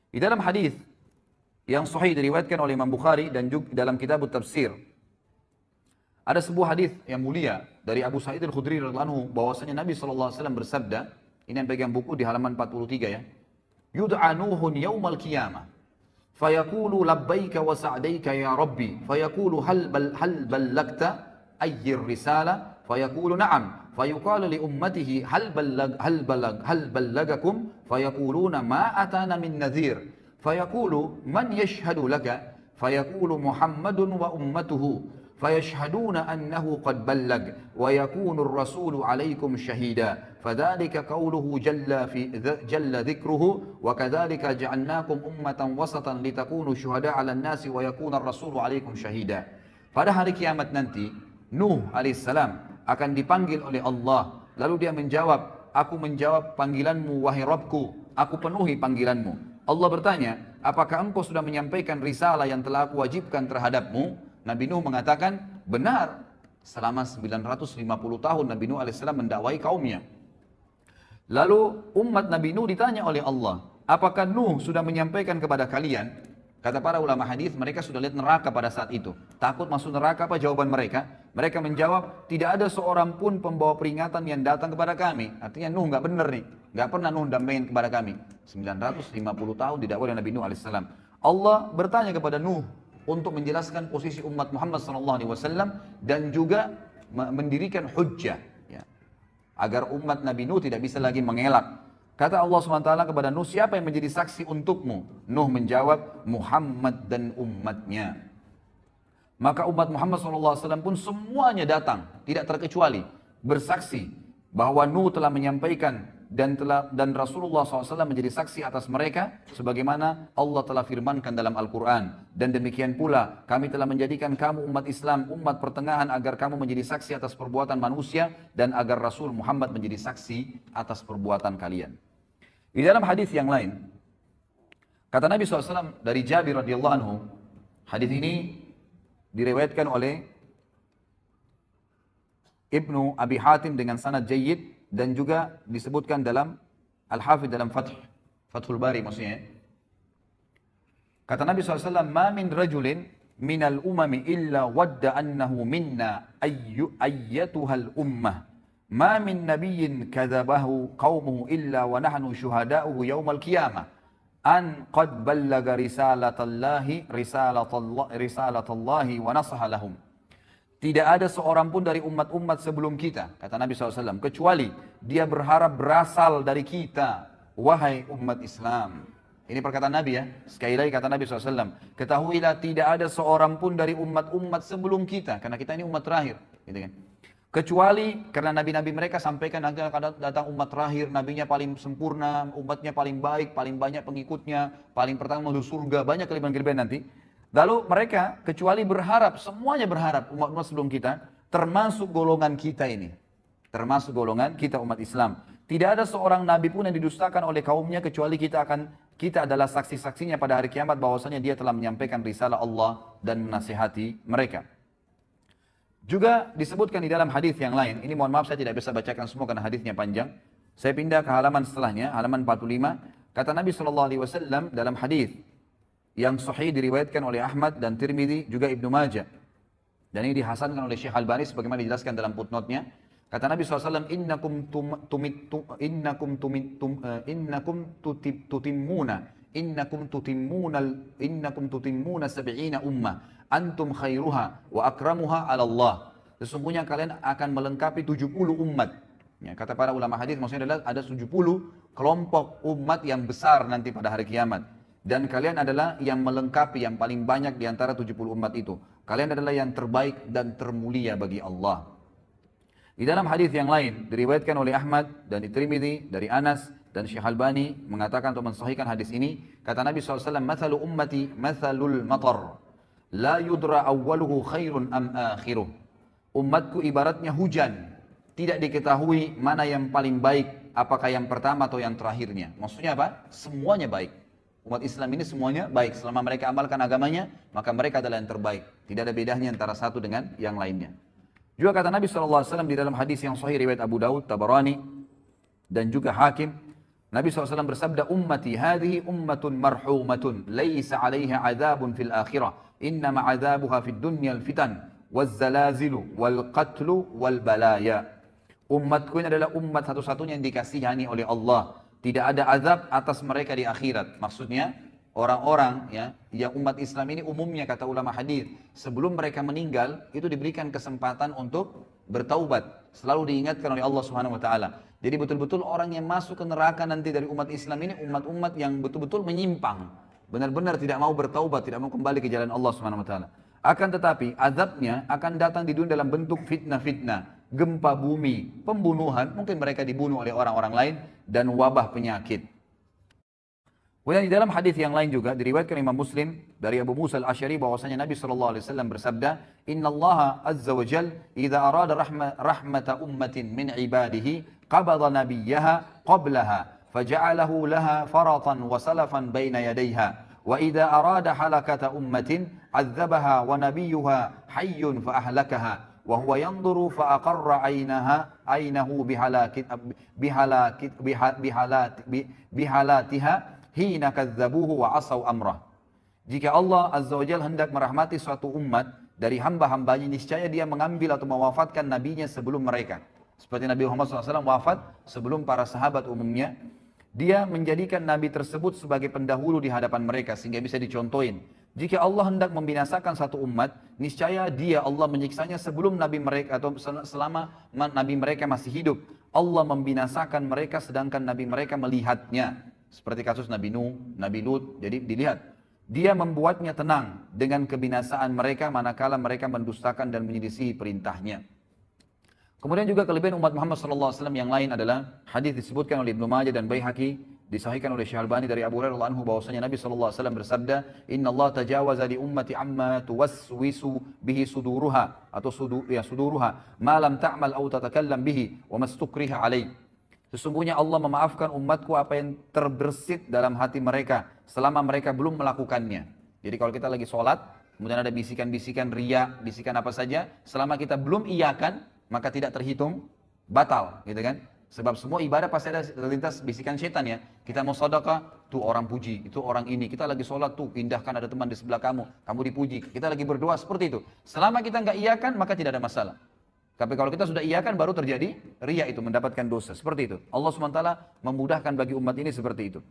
Di dalam hadis yang sahih diriwayatkan oleh Imam Bukhari dan juga dalam kitab Tafsir, ada sebuah hadis yang mulia dari Abu Sa'id Al-Khudri radhiyallahu anhu bahwasanya Nabi SAW bersabda, ini yang pegang buku di halaman 43 ya. Yud'a Nuhun yaumal qiyamah fayaqulu labbaika wa sa'daika ya Rabbi fayaqulu hal ballagta ayyir risala fayaqulu na'am فيقال لأمته هل بلغكم فيقولون ما أتانا من نذير فيقول من يشهد لك فيقول محمد وأمته فيشهدون أنه قد بلغ ويكون الرسول عليكم شهيدا فذلك قوله جل ذكره وكذلك جعلناكم أمة وسطا لتكونوا شهداء على الناس ويكون الرسول عليكم شهيدا. Pada hari kiamat nanti Nuh alaihissalam akan dipanggil oleh Allah. Lalu dia menjawab, aku menjawab panggilanmu wahai Rabbku, aku penuhi panggilanmu. Allah bertanya, apakah engkau sudah menyampaikan risalah yang telah aku wajibkan terhadapmu? Nabi Nuh mengatakan, benar. Selama 950 tahun Nabi Nuh AS mendakwai kaumnya. Lalu umat Nabi Nuh ditanya oleh Allah, apakah Nuh sudah menyampaikan kepada kalian? Kata para ulama hadis, mereka sudah lihat neraka pada saat itu. Takut masuk neraka, apa jawaban mereka? Mereka menjawab, tidak ada seorang pun pembawa peringatan yang datang kepada kami. Artinya Nuh nggak benar nih, nggak pernah Nuh dampingin kepada kami. 950 tahun didakwai oleh Nabi Nuh AS. Allah bertanya kepada Nuh untuk menjelaskan posisi umat Muhammad SAW dan juga mendirikan hujjah, ya, agar umat Nabi Nuh tidak bisa lagi mengelak. Kata Allah SWT kepada Nuh, siapa yang menjadi saksi untukmu? Nuh menjawab, Muhammad dan umatnya. Maka umat Muhammad SAW pun semuanya datang, tidak terkecuali, bersaksi bahwa Nuh telah menyampaikan dan Rasulullah SAW menjadi saksi atas mereka, sebagaimana Allah telah firmankan dalam Al-Quran. Dan demikian pula, kami telah menjadikan kamu umat Islam, umat pertengahan, agar kamu menjadi saksi atas perbuatan manusia, dan agar Rasul Muhammad menjadi saksi atas perbuatan kalian. Di dalam hadis yang lain, kata Nabi SAW dari Jabir radhiyallahu anhu, hadis ini diriwayatkan oleh Ibnu Abi Hatim dengan sanad jayyid, dan juga disebutkan dalam Al-Hafidh dalam Fathul Bari maksudnya. Kata Nabi SAW, ma min rajulin minal umami illa wadda annahu minna ayyatuhal ummah. Ma min nabiyyin kadzabahu qaumuhu illa wa nahnu syuhada'uhu yaumal qiyamah an qad ballaga risalatallahi wa nasaha lahum. Tidak ada seorang pun dari umat-umat sebelum kita, kata Nabi SAW, kecuali dia berharap berasal dari kita, wahai umat Islam. Ini perkataan Nabi ya, sekali lagi kata Nabi SAW, ketahuilah tidak ada seorang pun dari umat-umat sebelum kita, karena kita ini umat terakhir, gitu kan. Kecuali karena nabi-nabi mereka sampaikan nanti akan datang umat terakhir, nabinya paling sempurna, umatnya paling baik, paling banyak pengikutnya, paling pertama menuju surga, banyak kelebihan-kelebihan nanti. Lalu mereka kecuali berharap, semuanya berharap umat-umat sebelum kita, termasuk golongan kita ini. Termasuk golongan kita umat Islam. Tidak ada seorang nabi pun yang didustakan oleh kaumnya kecuali kita adalah saksi-saksinya pada hari kiamat bahwasanya dia telah menyampaikan risalah Allah dan menasihati mereka. Juga disebutkan di dalam hadis yang lain, ini mohon maaf saya tidak bisa bacakan semua karena hadisnya panjang. Saya pindah ke halaman setelahnya, halaman 45. Kata Nabi SAW dalam hadis yang sahih diriwayatkan oleh Ahmad dan Tirmidzi juga Ibnu Majah. Dan ini dihasankan oleh Syekh Al-Bani sebagaimana dijelaskan dalam footnote-nya. Kata Nabi SAW, innakum tutimmuna sab'ina ummah antum khairuha wa akramuha 'ala Allah. Sesungguhnya kalian akan melengkapi 70 umat. Ya, kata para ulama hadis maksudnya adalah ada 70 kelompok umat yang besar nanti pada hari kiamat. Dan kalian adalah yang melengkapi yang paling banyak di antara 70 umat itu. Kalian adalah yang terbaik dan termulia bagi Allah. Di dalam hadis yang lain diriwayatkan oleh Ahmad dan Tirmidzi dari Anas dan Syekh Al-Bani mengatakan untuk mensahihkan hadis ini, kata Nabi SAW, mathalu ummati mathalul matar la yudra awwaluhu khairun am akhiruh. Umatku ibaratnya hujan, tidak diketahui mana yang paling baik, apakah yang pertama atau yang terakhirnya. Maksudnya apa? Semuanya baik. Umat Islam ini semuanya baik. Selama mereka amalkan agamanya, maka mereka adalah yang terbaik. Tidak ada bedanya antara satu dengan yang lainnya. Juga kata Nabi SAW di dalam hadis yang sahih riwayat Abu Daud, Tabarani, dan juga Hakim, Nabi SAW bersabda, ummati hadhihi ummatun marhumatun, laysa alaiha azabun fil akhirah, innama azabuha fid dunya al-fitan, wazzalazilu, wal-qatlu, wal-balaya. Umatku ini adalah umat satu-satunya yang dikasihani oleh Allah. Tidak ada azab atas mereka di akhirat. Maksudnya, orang-orang ya, yang umat Islam ini umumnya kata ulama hadis, sebelum mereka meninggal, itu diberikan kesempatan untuk bertaubat. Selalu diingatkan oleh Allah Subhanahu wa taala. Jadi betul-betul orang yang masuk ke neraka nanti dari umat Islam ini umat-umat yang betul-betul menyimpang, benar-benar tidak mau bertaubat, tidak mau kembali ke jalan Allah Subhanahu wa taala. Akan tetapi azabnya akan datang di dunia dalam bentuk fitnah-fitnah, gempa bumi, pembunuhan, mungkin mereka dibunuh oleh orang-orang lain, dan wabah penyakit. Kemudian di dalam hadis yang lain juga diriwayatkan Imam Muslim dari Abu Musa al-Asy'ari bahwasanya Nabi SAW bersabda, Inna Allah Azza wa Jal idza arada rahmata ummatin min ibadihi qabada nabiyyaha qablaha faja'alahu laha faratan wa salafan baina yadayha wa idza arada halakata ummatin 'adzabaha wa nabiyyuha hayyun fa ahlakaha wa huwa yanzuru fa aqarra 'aynahu bihalatiha hina kadzabuhu wa asaw amrah. Jika Allah Azza wa Jalla hendak merahmati suatu umat dari hamba-hambanya, niscaya dia mengambil atau mewafatkan nabinya sebelum mereka. Seperti Nabi Muhammad SAW wafat sebelum para sahabat umumnya. Dia menjadikan nabi tersebut sebagai pendahulu di hadapan mereka sehingga bisa dicontohin. Jika Allah hendak membinasakan satu umat, niscaya dia Allah menyiksanya sebelum nabi mereka atau selama nabi mereka masih hidup. Allah membinasakan mereka sedangkan nabi mereka melihatnya. Seperti kasus Nabi Nuh, Nabi Lut. Jadi dilihat, dia membuatnya tenang dengan kebinasaan mereka manakala mereka mendustakan dan menyelisihi perintahnya. Kemudian juga kelebihan umat Muhammad SAW yang lain adalah hadis disebutkan oleh Ibnu Majah dan Baihaqi, disahihkan oleh Syekh Albani dari Abu Hurairah radhiyallahu anhu bahwasanya Nabi SAW bersabda, Inna Allah tajawaza li ummati amma tuwaswisu bihi suduruha atau suduruha ma lam ta'mal aw tatakallam bihi wa mastukriha alaih. Sesungguhnya Allah memaafkan umatku apa yang terbersit dalam hati mereka selama mereka belum melakukannya. Jadi kalau kita lagi sholat, kemudian ada bisikan-bisikan riya, bisikan apa saja, selama kita belum iyakan, maka tidak terhitung batal, gitu kan? Sebab semua ibadah pasti ada terlintas bisikan setan ya. Kita mau sedekah, tuh orang puji, itu orang ini. Kita lagi sholat tuh, indahkan ada teman di sebelah kamu dipuji. Kita lagi berdoa seperti itu. Selama kita nggak iyakan, maka tidak ada masalah. Tapi kalau kita sudah iyakan baru terjadi riya itu mendapatkan dosa. Seperti itu. Allah SWT memudahkan bagi umat ini seperti itu.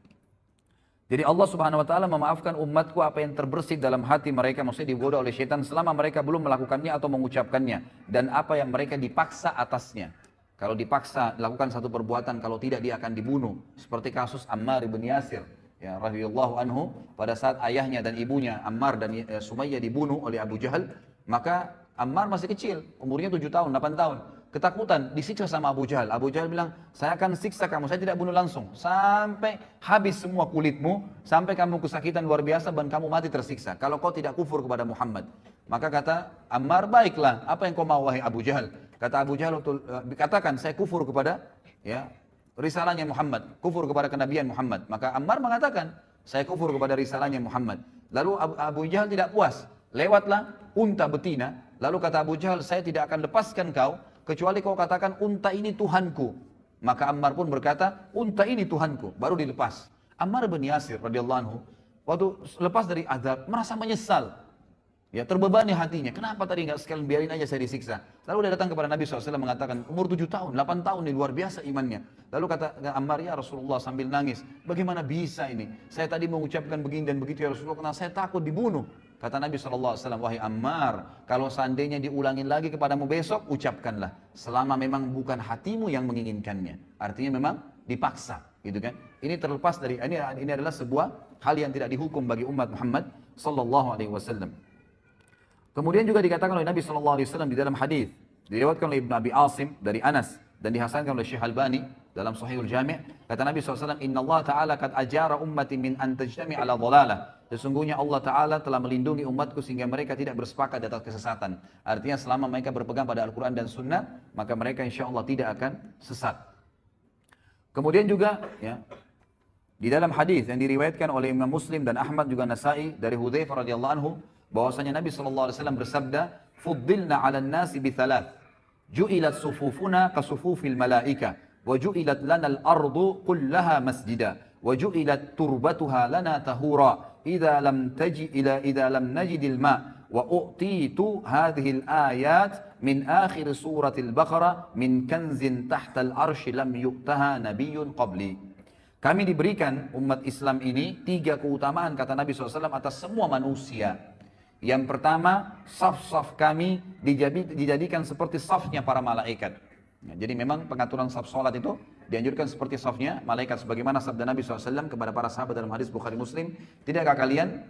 Jadi Allah Subhanahu wa taala memaafkan umatku apa yang terbersih dalam hati mereka, maksudnya digoda oleh syaitan selama mereka belum melakukannya atau mengucapkannya, dan apa yang mereka dipaksa atasnya. Kalau dipaksa lakukan satu perbuatan, kalau tidak dia akan dibunuh. Seperti kasus Ammar bin Yasir, ya radhiyallahu anhu, pada saat ayahnya dan ibunya Ammar dan Sumayyah dibunuh oleh Abu Jahal, maka Ammar masih kecil, umurnya 7 tahun, 8 tahun. Ketakutan, disiksa sama Abu Jahal. Abu Jahal bilang, saya akan siksa kamu, saya tidak bunuh langsung. Sampai habis semua kulitmu, sampai kamu kesakitan luar biasa dan kamu mati tersiksa. Kalau kau tidak kufur kepada Muhammad. Maka kata Ammar, baiklah, apa yang kau mau wahai Abu Jahal? Kata Abu Jahal, katakan saya kufur kepada risalahnya Muhammad, kufur kepada kenabian Muhammad. Maka Ammar mengatakan, saya kufur kepada risalahnya Muhammad. Lalu Abu Jahal tidak puas. Lewatlah unta betina, lalu kata Abu Jahal, saya tidak akan lepaskan kau, kecuali kau katakan unta ini Tuhanku. Maka Ammar pun berkata, unta ini Tuhanku, baru dilepas. Ammar bin Yasir radhiyallahu anhu, waktu lepas dari azab, merasa menyesal. Ya, terbebani hatinya, kenapa tadi nggak sekalian biarin aja saya disiksa. Lalu dia datang kepada Nabi SAW mengatakan, umur 7 tahun, 8 tahun ini luar biasa imannya. Lalu kata Ammar, ya Rasulullah sambil nangis, bagaimana bisa ini? Saya tadi mengucapkan begini dan begitu ya Rasulullah, karena saya takut dibunuh. Kata Nabi SAW, wahai Ammar, kalau seandainya diulangin lagi kepadamu besok, ucapkanlah. Selama memang bukan hatimu yang menginginkannya. Artinya memang dipaksa, gitu kan. Ini terlepas dari, ini adalah sebuah hal yang tidak dihukum bagi umat Muhammad SAW. Kemudian juga dikatakan oleh Nabi SAW di dalam hadis, diriwayatkan oleh Ibnu Abi Asim dari Anas, dan dihasankan oleh Syekh Albani dalam Sahihul Jami', kata Nabi SAW, Inna Allah Ta'ala kad ajara ummati min an tajtami ala dhalalah. Sesungguhnya Allah Ta'ala telah melindungi umatku sehingga mereka tidak bersepakat di atas kesesatan. Artinya selama mereka berpegang pada Al-Quran dan Sunnah, maka mereka insya Allah tidak akan sesat. Kemudian juga ya, di dalam hadis yang diriwayatkan oleh Imam Muslim dan Ahmad juga Nasai dari Hudzaifah radhiyallahu anhu, bahwasanya Nabi SAW bersabda, Fuddilna ala nasi bithalat, ju'ilat sufufuna kasufufil malaika, wa ju'ilat lana al-ardu kullaha masjida, wa ju'ilat turbatuha lana tahura, idza lam najidil ma, wa u'titu hadhihi al-ayat min akhir suratil Baqarah min kanzin tahtal arshi lam yu'taha nabiyyun qabli. Kami diberikan umat Islam ini 3 keutamaan kata Nabi SAW atas semua manusia. Yang pertama, saf-saf kami dijadikan seperti safnya para malaikat. Ya, jadi memang pengaturan saf salat itu dianjurkan seperti safnya malaikat. Sebagaimana sabda Nabi SAW kepada para sahabat dalam hadis Bukhari Muslim, tidakkah kalian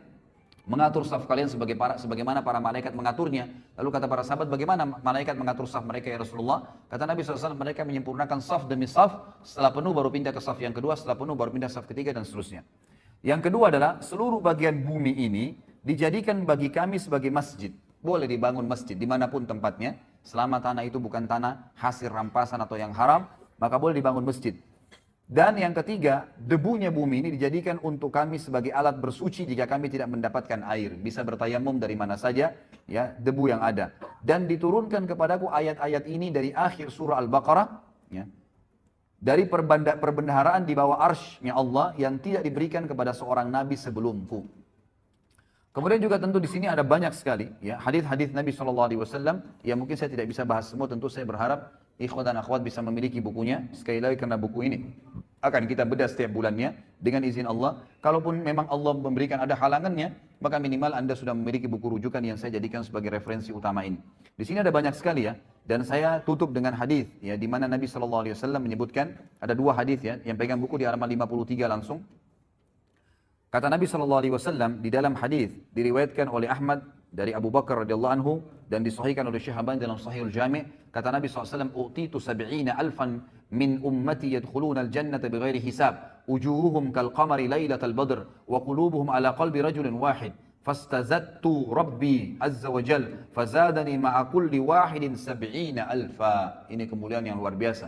mengatur saf kalian sebagaimana para malaikat mengaturnya? Lalu kata para sahabat, bagaimana malaikat mengatur saf mereka ya Rasulullah? Kata Nabi SAW, mereka menyempurnakan saf demi saf, setelah penuh baru pindah ke saf yang kedua, setelah penuh baru pindah saf ketiga dan seterusnya. Yang kedua adalah seluruh bagian bumi ini dijadikan bagi kami sebagai masjid. Boleh dibangun masjid dimanapun tempatnya, selama tanah itu bukan tanah hasil rampasan atau yang haram, maka boleh dibangun masjid. Dan yang ketiga, debunya bumi ini dijadikan untuk kami sebagai alat bersuci jika kami tidak mendapatkan air. Bisa bertayamum dari mana saja, ya, debu yang ada. Dan diturunkan kepadaku ayat-ayat ini dari akhir surah Al-Baqarah, ya, dari perbendaharaan di bawah arsy-Nya Allah yang tidak diberikan kepada seorang nabi sebelumku. Kemudian juga tentu di sini ada banyak sekali, ya, hadis-hadis Nabi SAW yang mungkin saya tidak bisa bahas semua. Tentu saya berharap ikhwan dan akhwat bisa memiliki bukunya. Sekali lagi karena buku ini akan kita bedah setiap bulannya dengan izin Allah. Kalaupun memang Allah memberikan ada halangannya, maka minimal Anda sudah memiliki buku rujukan yang saya jadikan sebagai referensi utama ini. Di sini ada banyak sekali, ya, dan saya tutup dengan hadis, ya, di mana Nabi SAW menyebutkan ada dua hadis, ya, yang pegang buku di halaman 53 langsung. Kata Nabi SAW di dalam hadis diriwayatkan oleh Ahmad dari Abu Bakar radhiyallahu anhu dan disahihkan oleh Syekh Albani dalam Sahihul Jami'. Kata Nabi SAW, "Utitu 70 alfan min ummati yadkhuluna al-jannata bighairi hisab, wujuhuhum kal qamari lailatal badr wa qulubuhum ala qalbi rajulin wahid. Fastazadtu Rabbi azza wa jal, fazadani ma'a kulli wahidin 70 alfa." Ini kemuliaan yang luar biasa.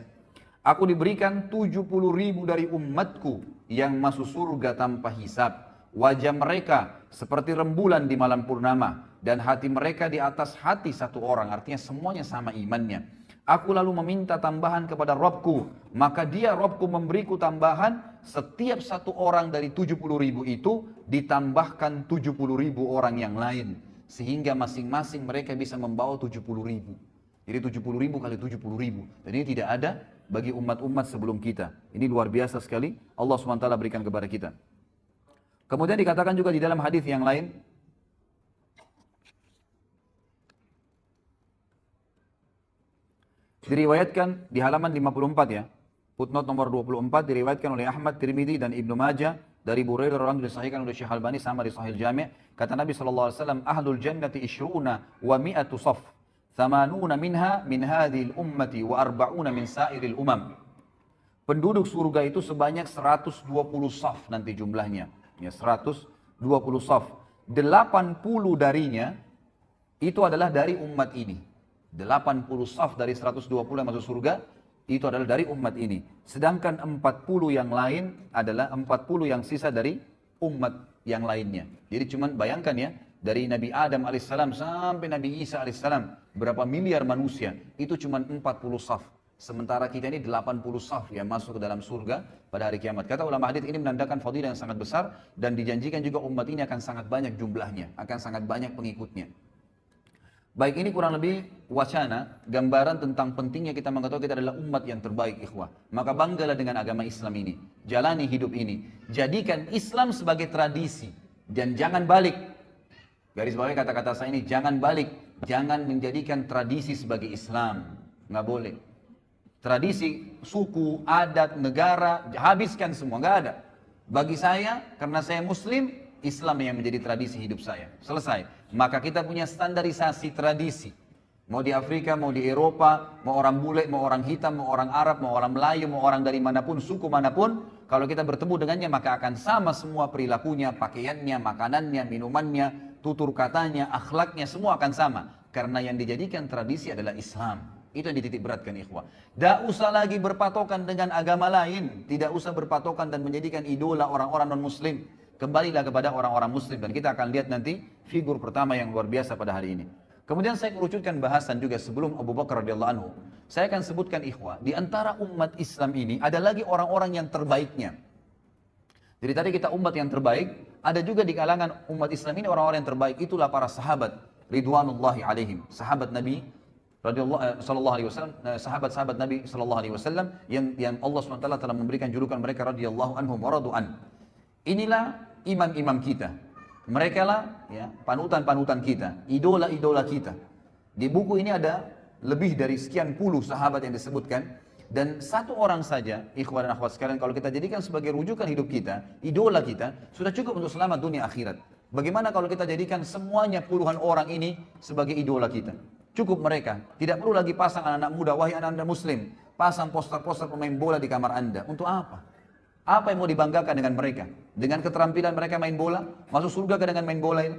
Aku diberikan 70.000 dari umatku yang masuk surga tanpa hisab. Wajah mereka seperti rembulan di malam purnama, dan hati mereka di atas hati satu orang, artinya semuanya sama imannya. Aku lalu meminta tambahan kepada Rabbku, maka dia Rabbku memberiku tambahan. Setiap satu orang dari 70.000 itu ditambahkan 70.000 orang yang lain, sehingga masing-masing mereka bisa membawa 70.000. Jadi 70.000 kali 70.000, dan ini tidak ada bagi umat-umat sebelum kita. Ini luar biasa sekali Allah SWT berikan kepada kita. Kemudian dikatakan juga di dalam hadis yang lain, diriwayatkan di halaman 54, ya, footnote nomor 24, diriwayatkan oleh Ahmad, Tirmidzi dan Ibnu Majah dari Burairah radhiyallahu anhu, disahihkan oleh Syekh Albani sama di Sahih Jami'. Kata Nabi SAW, "Ahlul jannati ishruna wa mi'atu saf, thamanuna minha min hadhil ummati wa arba'una min sairil umam." Penduduk surga itu sebanyak 120 saf nanti jumlahnya, ya, 120 saf. 80 darinya itu adalah dari umat ini. 80 saf dari 120 yang masuk surga itu adalah dari umat ini. Sedangkan 40 yang lain adalah 40 yang sisa dari umat yang lainnya. Jadi cuman bayangkan, ya, dari Nabi Adam alaihissalam sampai Nabi Isa alaihissalam, berapa miliar manusia, itu cuma 40 saf. Sementara kita ini 80 saf yang masuk ke dalam surga pada hari kiamat. Kata ulama hadis, ini menandakan fadilah yang sangat besar, dan dijanjikan juga umat ini akan sangat banyak jumlahnya, akan sangat banyak pengikutnya. Baik, ini kurang lebih wacana, gambaran tentang pentingnya kita mengetahui kita adalah umat yang terbaik, ikhwah. Maka banggalah dengan agama Islam ini. Jalani hidup ini. Jadikan Islam sebagai tradisi. Dan jangan balik. Garis bawahi kata-kata saya ini, jangan balik. Jangan menjadikan tradisi sebagai Islam. Nggak boleh. Tradisi, suku, adat, negara, habiskan semua. Nggak ada. Bagi saya, karena saya Muslim, Islam yang menjadi tradisi hidup saya. Selesai. Maka kita punya standarisasi tradisi. Mau di Afrika, mau di Eropa, mau orang bule, mau orang hitam, mau orang Arab, mau orang Melayu, mau orang dari manapun, suku manapun. Kalau kita bertemu dengannya, maka akan sama semua perilakunya, pakaiannya, makanannya, minumannya, tutur katanya, akhlaknya, semua akan sama. Karena yang dijadikan tradisi adalah Islam. Itu yang dititik beratkan, ikhwah. Tidak usah lagi berpatokan dengan agama lain. Tidak usah berpatokan dan menjadikan idola orang-orang non-muslim. Kembalilah kepada orang-orang muslim, dan kita akan lihat nanti figur pertama yang luar biasa pada hari ini. Kemudian saya kerucutkan bahasan juga sebelum Abu Bakar radhiyallahu anhu. Saya akan sebutkan, ikhwah, di antara umat Islam ini ada lagi orang-orang yang terbaiknya. Jadi tadi kita umat yang terbaik, ada juga di kalangan umat Islam ini orang-orang yang terbaik. Itulah para sahabat ridwanullahi alaihim, sahabat Nabi sallallahu alaihi wasallam, sahabat-sahabat Nabi sallallahu alaihi wasallam yang Allah SWT telah memberikan julukan mereka radhiyallahu anhum wa radu'an. Inilah imam-imam kita. Mereka lah, ya, panutan-panutan kita, idola-idola kita. Di buku ini ada lebih dari sekian puluh sahabat yang disebutkan, dan satu orang saja, ikhwan dan akhwat sekalian, kalau kita jadikan sebagai rujukan hidup kita, idola kita, sudah cukup untuk selamat dunia akhirat. Bagaimana kalau kita jadikan semuanya puluhan orang ini sebagai idola kita? Cukup mereka. Tidak perlu lagi pasang anak-anak muda, wahai anak-anak muslim, pasang poster-poster pemain bola di kamar Anda. Untuk apa? Apa yang mau dibanggakan dengan mereka? Dengan keterampilan mereka main bola? Masuk surga kan dengan main bola ini?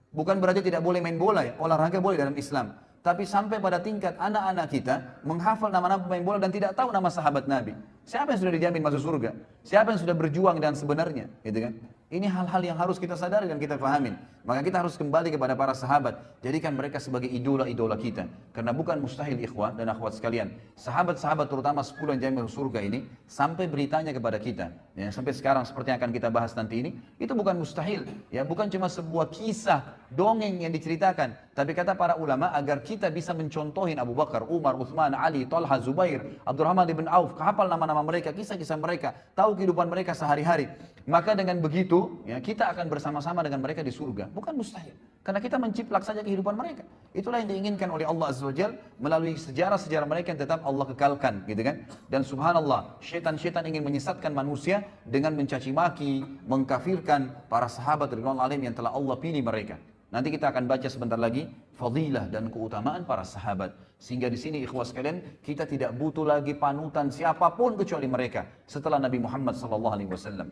Bukan berarti tidak boleh main bola ya, olahraga boleh dalam Islam. Tapi sampai pada tingkat anak-anak kita menghafal nama-nama pemain bola dan tidak tahu nama sahabat Nabi. Siapa yang sudah dijamin masuk surga? Siapa yang sudah berjuang dan sebenarnya? Gitu kan? Ini hal-hal yang harus kita sadari dan kita pahamin. Maka kita harus kembali kepada para sahabat. Jadikan mereka sebagai idola-idola kita. Karena bukan mustahil ikhwah dan akhwat sekalian. Sahabat-sahabat terutama 10 yang jamin masuk surga ini. Sampai beritanya kepada kita. Ya, sampai sekarang seperti yang akan kita bahas nanti ini. Itu bukan mustahil. Ya, bukan cuma sebuah kisah, dongeng yang diceritakan. Tapi kata para ulama agar kita bisa mencontohin Abu Bakar, Umar, Uthman, Ali, Talha, Zubair, Abdurrahman ibn Auf. Hafal nama-nama mereka, kisah-kisah mereka. Tahu kehidupan mereka sehari-hari. Maka dengan begitu, ya, kita akan bersama-sama dengan mereka di surga. Bukan mustahil. Karena kita menciplak saja kehidupan mereka. Itulah yang diinginkan oleh Allah Azza wa Jalla melalui sejarah-sejarah mereka yang tetap Allah kekalkan. Gitu kan? Dan subhanallah, syaitan-syaitan ingin menyesatkan manusia dengan mencaci maki, mengkafirkan para sahabat ridwanul alaihim yang telah Allah pilih mereka. Nanti kita akan baca sebentar lagi fadilah dan keutamaan para sahabat. Sehingga di sini ikhwas sekalian, kita tidak butuh lagi panutan siapapun kecuali mereka setelah Nabi Muhammad SAW.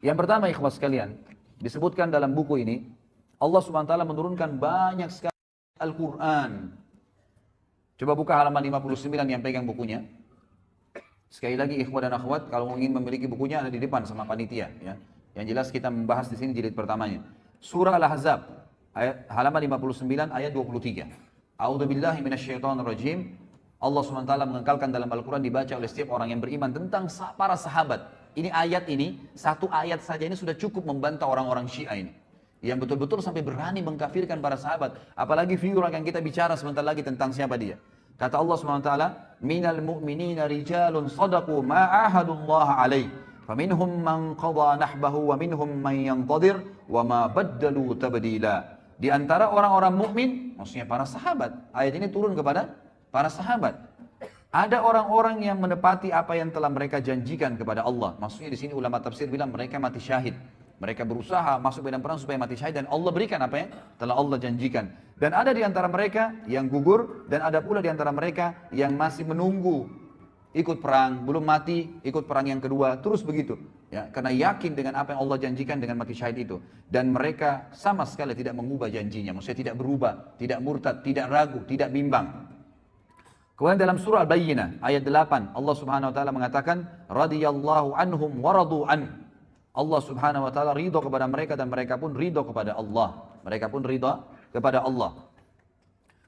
Yang pertama ikhwas sekalian, disebutkan dalam buku ini, Allah SWT menurunkan banyak sekali Al-Quran. Coba buka halaman 59 yang pegang bukunya. Sekali lagi ikhwah dan akhwat, kalau ingin memiliki bukunya ada di depan sama panitia. Ya. Yang jelas kita membahas di sini jilid pertamanya. Surah Al-Ahzab, halaman 59 ayat 23. A'udzubillahi minasyaitonirrajim. Allah SWT mengekalkan dalam Al-Quran dibaca oleh setiap orang yang beriman tentang para sahabat. Ini ayat ini, satu ayat saja ini sudah cukup membantah orang-orang Syiah ini. Yang betul-betul sampai berani mengkafirkan para sahabat. Apalagi figura yang kita bicara sebentar lagi tentang siapa dia. Kata Allah SWT, minal mu'minina rijalun sadaku ma'ahadullah alaih. Faminhum man qadha nahbahu wa minhum man yantadir wa ma baddalu tabdila. Di antara orang-orang mukmin, maksudnya para sahabat. Ayat ini turun kepada para sahabat. Ada orang-orang yang menepati apa yang telah mereka janjikan kepada Allah. Maksudnya di sini ulama tafsir bilang mereka mati syahid. Mereka berusaha masuk medan perang supaya mati syahid dan Allah berikan apa yang telah Allah janjikan. Dan ada di antara mereka yang gugur dan ada pula di antara mereka yang masih menunggu ikut perang, belum mati, ikut perang yang kedua, terus begitu. Ya, karena yakin dengan apa yang Allah janjikan dengan mati syahid itu. Dan mereka sama sekali tidak mengubah janjinya. Maksudnya tidak berubah, tidak murtad, tidak ragu, tidak bimbang. Kemudian dalam surah Al-Bayyinah ayat 8 Allah Subhanahu wa taala mengatakan radhiyallahu anhum wa radu an. Allah Subhanahu wa taala ridha kepada mereka dan mereka pun ridha kepada Allah. Mereka pun ridha kepada Allah.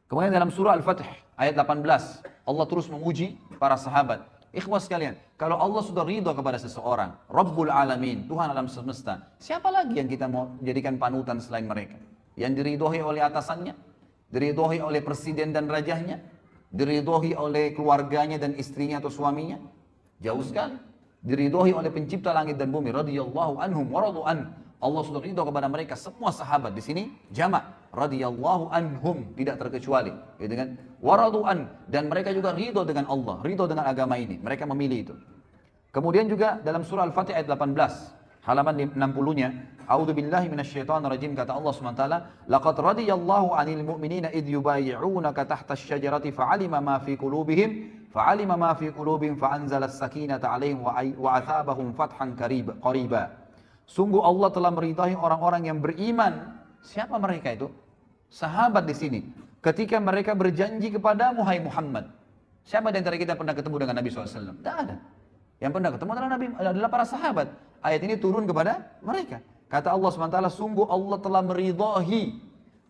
Kemudian dalam surah Al-Fath ayat 18 Allah terus memuji para sahabat. Ikhwas sekalian, kalau Allah sudah ridha kepada seseorang, Rabbul Alamin, Tuhan alam semesta, siapa lagi yang kita mau jadikan panutan selain mereka? Yang diridhoi oleh atasannya, diridhoi oleh presiden dan rajahnya, diridhoi oleh keluarganya dan istrinya atau suaminya? Jauh sekali. Diridhoi oleh pencipta langit dan bumi, radhiyallahu anhum wa radu an. Allah sudah ridha kepada mereka semua sahabat. Di sini jamak, radhiyallahu anhum, tidak terkecuali, gitu kan? Wa radu an, dan mereka juga ridha dengan Allah, ridha dengan agama ini. Mereka memilih itu. Kemudian juga dalam surah Al-Fatih ayat 18, halaman 60-nya, A'udzubillahi minasyaitonirrajim, kata Allah SWT, laqad radiyallahu 'anil mu'minina id yubayyi'unaka tahta asy-syajarati fa'alima ma fi qulubihim fa'anzala as-sakinata 'alaihim wa athabahum fathan qariba. Sungguh Allah telah meridai orang-orang yang beriman. Siapa mereka itu? Sahabat di sini. Ketika mereka berjanji kepadamu, hai Muhammad. Siapa di antara kita pernah ketemu dengan Nabi SAW? Tidak ada. Yang pernah ketemu adalah para sahabat. Ayat ini turun kepada mereka. Kata Allah SWT, sungguh Allah telah meridai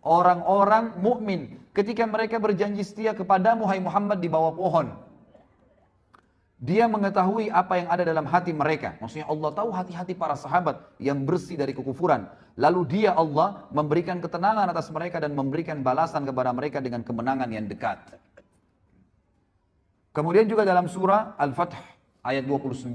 orang-orang mukmin ketika mereka berjanji setia kepadamu, hai Muhammad, di bawah pohon. Dia mengetahui apa yang ada dalam hati mereka. Maksudnya Allah tahu hati-hati para sahabat yang bersih dari kekufuran. Lalu dia Allah memberikan ketenangan atas mereka dan memberikan balasan kepada mereka dengan kemenangan yang dekat. Kemudian juga dalam surah Al-Fath ayat 29.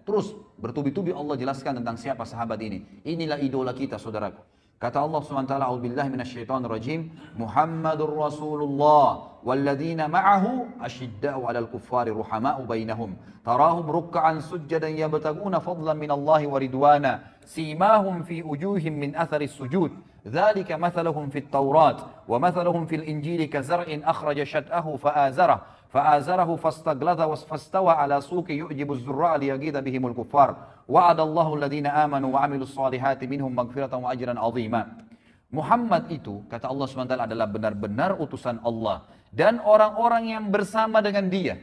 Terus bertubi-tubi Allah jelaskan tentang siapa sahabat ini. Inilah idola kita, saudaraku. Kata Allah SWT, A'udzubillahi minasyaitonirrajim, Muhammadur Rasulullah walladzina ma'ahu asyidda'u 'alal kuffari ruhama'u bainahum tarahum ruk'an sujjadan yabtaguna fadlan minallahi wa ridwana simahum fi wujuhim min atharis sujud dzalika mathaluhum fit Taurat wa mathaluhum fil Injili kazar'in akhraja syat'ahu fa'azarah fa'azarahu fastagladha fastawa ala suqi yu'jibu az-zurra'a liyaghidha bihimul kuffar. Wa'adallahu alladhina amanu wa 'amilus solihati minhum maghfiratan wa ajran 'azima. Muhammad itu, kata Allah SWT, adalah benar-benar utusan Allah. Dan orang-orang yang bersama dengan dia.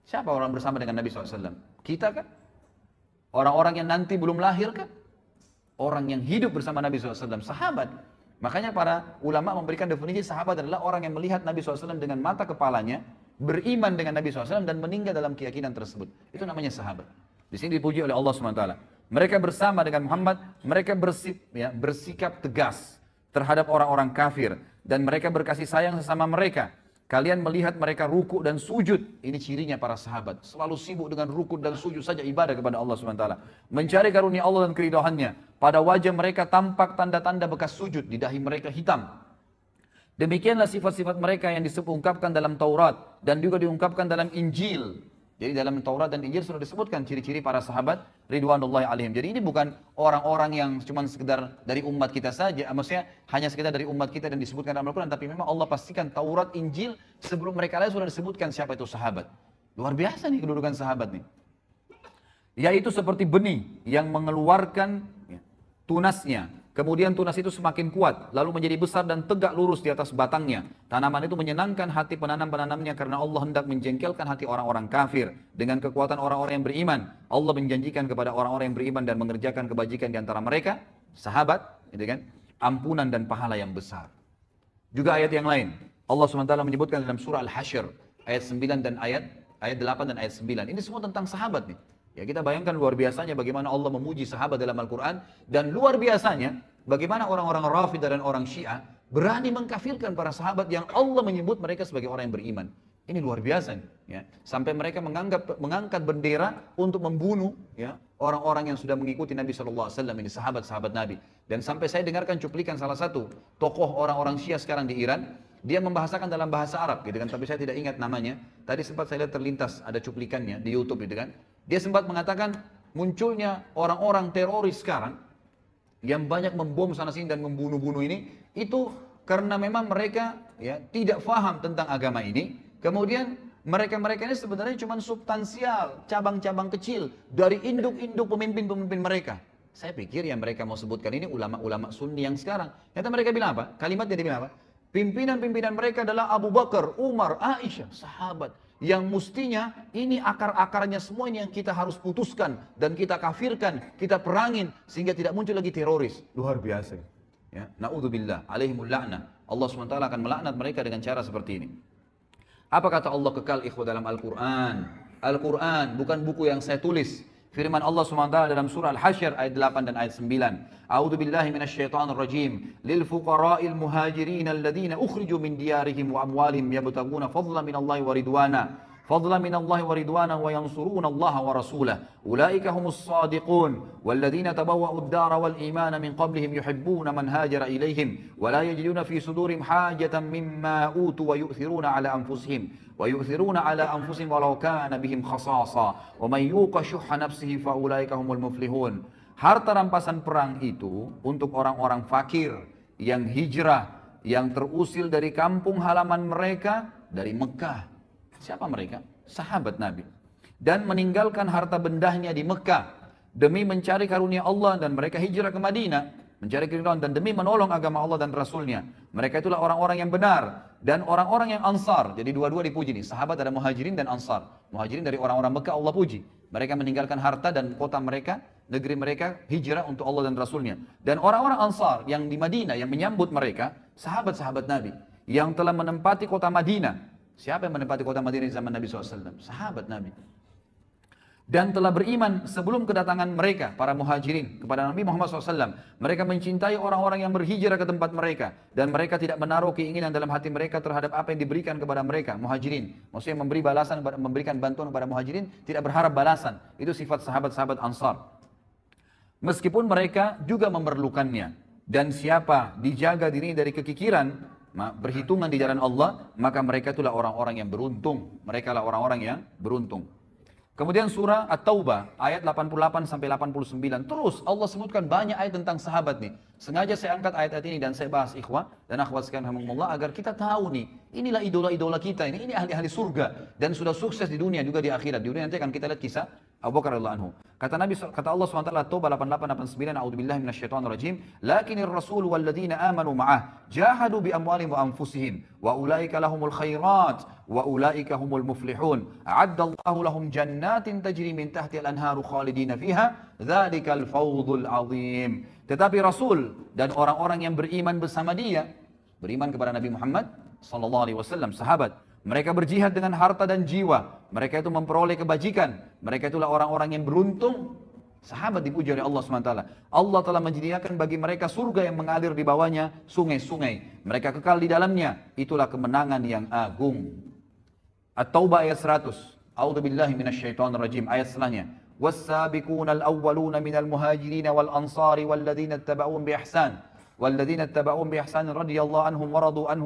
Siapa orang bersama dengan Nabi SAW? Kita kan? Orang-orang yang nanti belum lahir kan? Orang yang hidup bersama Nabi SAW, sahabat. Makanya para ulama memberikan definisi sahabat adalah orang yang melihat Nabi SAW dengan mata kepalanya, beriman dengan Nabi SAW dan meninggal dalam keyakinan tersebut. Itu namanya sahabat. Di sini dipuji oleh Allah SWT. Mereka bersama dengan Muhammad, mereka bersikap tegas terhadap orang-orang kafir. Dan mereka berkasih sayang sesama mereka. Kalian melihat mereka ruku dan sujud. Ini cirinya para sahabat. Selalu sibuk dengan ruku dan sujud saja ibadah kepada Allah SWT. Mencari karunia Allah dan keridhaannya. Pada wajah mereka tampak tanda-tanda bekas sujud. Di dahi mereka hitam. Demikianlah sifat-sifat mereka yang diungkapkan dalam Taurat. Dan juga diungkapkan dalam Injil. Jadi dalam Taurat dan Injil sudah disebutkan ciri-ciri para sahabat ridwanullahi alaihim. Jadi ini bukan orang-orang yang cuma sekedar dari umat kita saja, maksudnya hanya sekedar dari umat kita dan disebutkan dalam Al-Quran, tapi memang Allah pastikan Taurat, Injil sebelum mereka lahir sudah disebutkan siapa itu sahabat. Luar biasa nih kedudukan sahabat nih. Yaitu seperti benih yang mengeluarkan tunasnya. Kemudian tunas itu semakin kuat, lalu menjadi besar dan tegak lurus di atas batangnya. Tanaman itu menyenangkan hati penanam-penanamnya karena Allah hendak menjengkelkan hati orang-orang kafir. Dengan kekuatan orang-orang yang beriman, Allah menjanjikan kepada orang-orang yang beriman dan mengerjakan kebajikan di antara mereka, sahabat, gitu kan, ampunan dan pahala yang besar. Juga ayat yang lain, Allah SWT menyebutkan dalam surah Al-Hasyr, ayat 9 dan ayat 8 dan ayat 9. Ini semua tentang sahabat nih. Ya, kita bayangkan luar biasanya bagaimana Allah memuji sahabat dalam Al-Quran, dan luar biasanya bagaimana orang-orang Rafidah dan orang Syiah berani mengkafirkan para sahabat yang Allah menyebut mereka sebagai orang yang beriman. Ini luar biasa, ya. Sampai mereka mengangkat bendera untuk membunuh, ya, orang-orang yang sudah mengikuti Nabi SAW, ini sahabat-sahabat Nabi. Dan sampai saya dengarkan cuplikan salah satu tokoh orang-orang Syiah sekarang di Iran, dia membahasakan dalam bahasa Arab, gitu kan, tapi saya tidak ingat namanya. Tadi sempat saya lihat terlintas ada cuplikannya di YouTube, gitu kan. Dia sempat mengatakan munculnya orang-orang teroris sekarang yang banyak membom sana sini dan membunuh-bunuh ini, itu karena memang mereka, ya, tidak faham tentang agama ini. Kemudian mereka-mereka ini sebenarnya cuma substansial, cabang-cabang kecil dari induk-induk pemimpin-pemimpin mereka. Saya pikir yang mereka mau sebutkan ini ulama-ulama Sunni yang sekarang. Ternyata mereka bilang apa? Kalimatnya dia bilang apa? Pimpinan-pimpinan mereka adalah Abu Bakar, Umar, Aisyah, sahabat. Yang mestinya ini akar-akarnya semua ini yang kita harus putuskan dan kita kafirkan, kita perangin sehingga tidak muncul lagi teroris. Luar biasa. Ya, naudzubillah, alaihimul la'nah. Allah SWT akan melaknat mereka dengan cara seperti ini. Apa kata Allah kekal ikhwah dalam Al-Quran? Al-Quran bukan buku yang saya tulis. Firman Allah SWT dalam surah Al-Hasyr ayat 8 dan ayat 9. A'udzu billahi minasyaitonir rajim. Lil fuqara'il muhajirin alladziina ukhriju min diyarihim wa amwalihim yabtaguna fadlan minallahi wa ridwana. Fadlan minallahi wa ridwana wa yansuruna Allah wa rasulahu. Ulaika humus shadiqun. Walladziina tabawwa'ud dara wal imana min qablihim yuhibbuna man hajara ilaihim wa la yajiduna fi sudurihim hajatan mimma utu wa yu'thiruna 'ala anfusihim. وَيُؤْثِرُونَ عَلَىٰ أَنفُسِهِمْ وَلَوْ كَانَ بِهِمْ خَصَاصَةٌ وَمَنْ يُوقَ شُحَّ نَفْسِهِ فَأُولَٰئِكَ هُمُ الْمُفْلِحُونَ. Harta rampasan perang itu untuk orang-orang fakir yang hijrah, yang terusir dari kampung halaman mereka dari Mekah. Siapa mereka? Sahabat Nabi. Dan meninggalkan harta bendahnya di Mekah demi mencari karunia Allah, dan mereka hijrah ke Madinah mencari keridhaan dan demi menolong agama Allah dan Rasulnya. Mereka itulah orang-orang yang benar dan orang-orang yang ansar. Jadi dua-dua dipuji nih. Sahabat ada muhajirin dan ansar. Muhajirin dari orang-orang Mekah Allah puji. Mereka meninggalkan harta dan kota mereka, negeri mereka, hijrah untuk Allah dan Rasulnya. Dan orang-orang ansar yang di Madinah yang menyambut mereka, sahabat-sahabat Nabi yang telah menempati kota Madinah. Siapa yang menempati kota Madinah di zaman Nabi SAW? Sahabat Nabi. Dan telah beriman sebelum kedatangan mereka, para muhajirin, kepada Nabi Muhammad SAW. Mereka mencintai orang-orang yang berhijrah ke tempat mereka. Dan mereka tidak menaruh keinginan dalam hati mereka terhadap apa yang diberikan kepada mereka, muhajirin. Maksudnya memberi balasan, memberikan bantuan kepada muhajirin, tidak berharap balasan. Itu sifat sahabat-sahabat Ansar. Meskipun mereka juga memerlukannya. Dan siapa dijaga diri dari kekikiran, berhitungan di jalan Allah, maka mereka itulah orang-orang yang beruntung. Mereka lah orang-orang yang beruntung. Kemudian surah At-Taubah ayat 88 sampai 89. Terus Allah sebutkan banyak ayat tentang sahabat nih. Sengaja saya angkat ayat-ayat ini dan saya bahas ikhwah dan akhwat sekalian rahimakumullah agar kita tahu nih, inilah idola-idola kita ini ahli-ahli surga dan sudah sukses di dunia juga di akhirat. Di dunia nanti akan kita lihat kisah Abu Bakar radhiyallahu anhu. Kata Allah SWT Taubah 88 89, a'udzubillahi minasyaitonir rajim, lakinir rasul walladzina amanu ma'ah jahadu bi amwalihim wa anfusihim wa ulaika lahumul khairat wa ulaika humul muflihun. A'addallahu lahum jannatin tajri min tahtiha al-anharu khalidina fiha, dzalikal fawzul azim. Tetapi Rasul dan orang-orang yang beriman bersama dia, beriman kepada Nabi Muhammad sallallahu alaihi wasallam, sahabat, mereka berjihad dengan harta dan jiwa. Mereka itu memperoleh kebajikan. Mereka itulah orang-orang yang beruntung. Sahabat dipuji oleh Allah SWT. Allah telah menyediakan bagi mereka surga yang mengalir di bawahnya sungai-sungai. Mereka kekal di dalamnya. Itulah kemenangan yang agung. At-Taubah ayat 100. A'udzubillahi minasyaitonirrajim. Ayat setelahnya. وَالسَّابِقُونَ الْأَوَّلُونَ مِنَ الْمُهَاجِرِينَ وَالْأَنصَارِ وَالَّذِينَ اتَّبَعُوهُمْ بِإِحْسَانٍ والذين اتبعوهم بإحسان رضي الله عنهم ورضوا عنه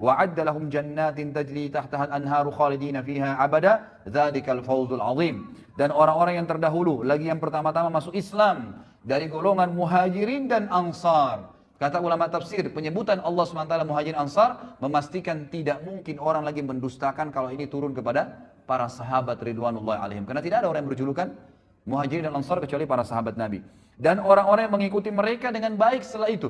وعد لهم جنات تجري تحتها الأنهار خالدين فيها أبدا ذلك الفوز العظيم. Dan orang-orang yang terdahulu lagi yang pertama-tama masuk Islam dari golongan muhajirin dan ansar. Kata ulama tafsir, penyebutan Allah SWT muhajirin ansar memastikan tidak mungkin orang lagi mendustakan kalau ini turun kepada para sahabat ridwanullah alaihim, karena tidak ada orang yang berjulukan muhajirin dan ansar kecuali para sahabat Nabi. Dan orang-orang yang mengikuti mereka dengan baik setelah itu.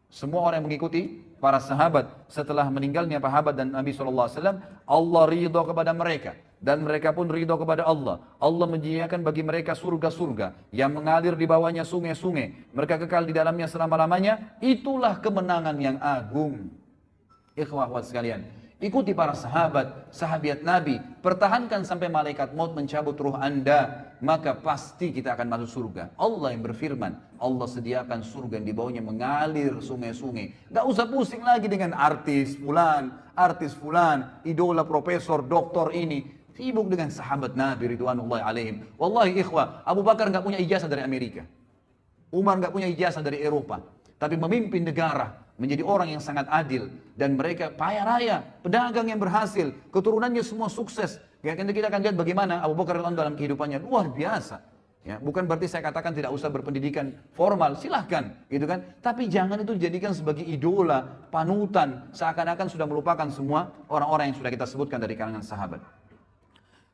Semua orang yang mengikuti para sahabat setelah meninggalnya sahabat dan Nabi SAW, Allah ridho kepada mereka. Dan mereka pun ridho kepada Allah. Allah menyediakan bagi mereka surga-surga yang mengalir di bawahnya sungai-sungai. Mereka kekal di dalamnya selama-lamanya. Itulah kemenangan yang agung. Ikhwah akhwat sekalian, ikuti para sahabat, sahabiat Nabi, pertahankan sampai malaikat maut mencabut ruh Anda, maka pasti kita akan masuk surga. Allah yang berfirman, Allah sediakan surga yang di bawahnya mengalir sungai-sungai. Gak usah pusing lagi dengan artis fulan, idola profesor, doktor ini. Sibuk dengan sahabat Nabi ridwanullah alaihim. Wallahi ikhwah, Abu Bakar gak punya ijazah dari Amerika. Umar gak punya ijazah dari Eropa. Tapi memimpin negara, menjadi orang yang sangat adil, dan mereka kaya raya, pedagang yang berhasil, keturunannya semua sukses. Ya, kita akan lihat bagaimana Abu Bakar dalam kehidupannya luar biasa. Ya, bukan berarti saya katakan tidak usah berpendidikan formal, silahkan, gitu kan. Tapi jangan itu dijadikan sebagai idola, panutan, seakan-akan sudah melupakan semua orang-orang yang sudah kita sebutkan dari kalangan sahabat.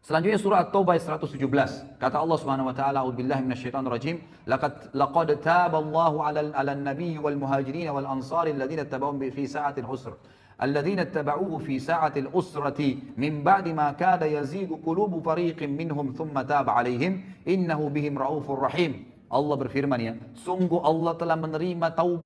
Selanjutnya surah At-Taubah 117. Kata Allah Subhanahu wa taala, "A'udzubillahi minasyaitonir rajim. Laqad taballahu 'alan nabiyyi wal muhajirin wal ansari alladziina ittaba'uuhu fi sa'atil usr. Alladziina ittaba'uuhu fi sa'atil usrati min ba'di ma kada yazigu qulubu fariqin minhum thumma taba 'alaihim innahu bihim raufur rahim." Allah berfirman, ya, sungguh Allah telah menerima taubat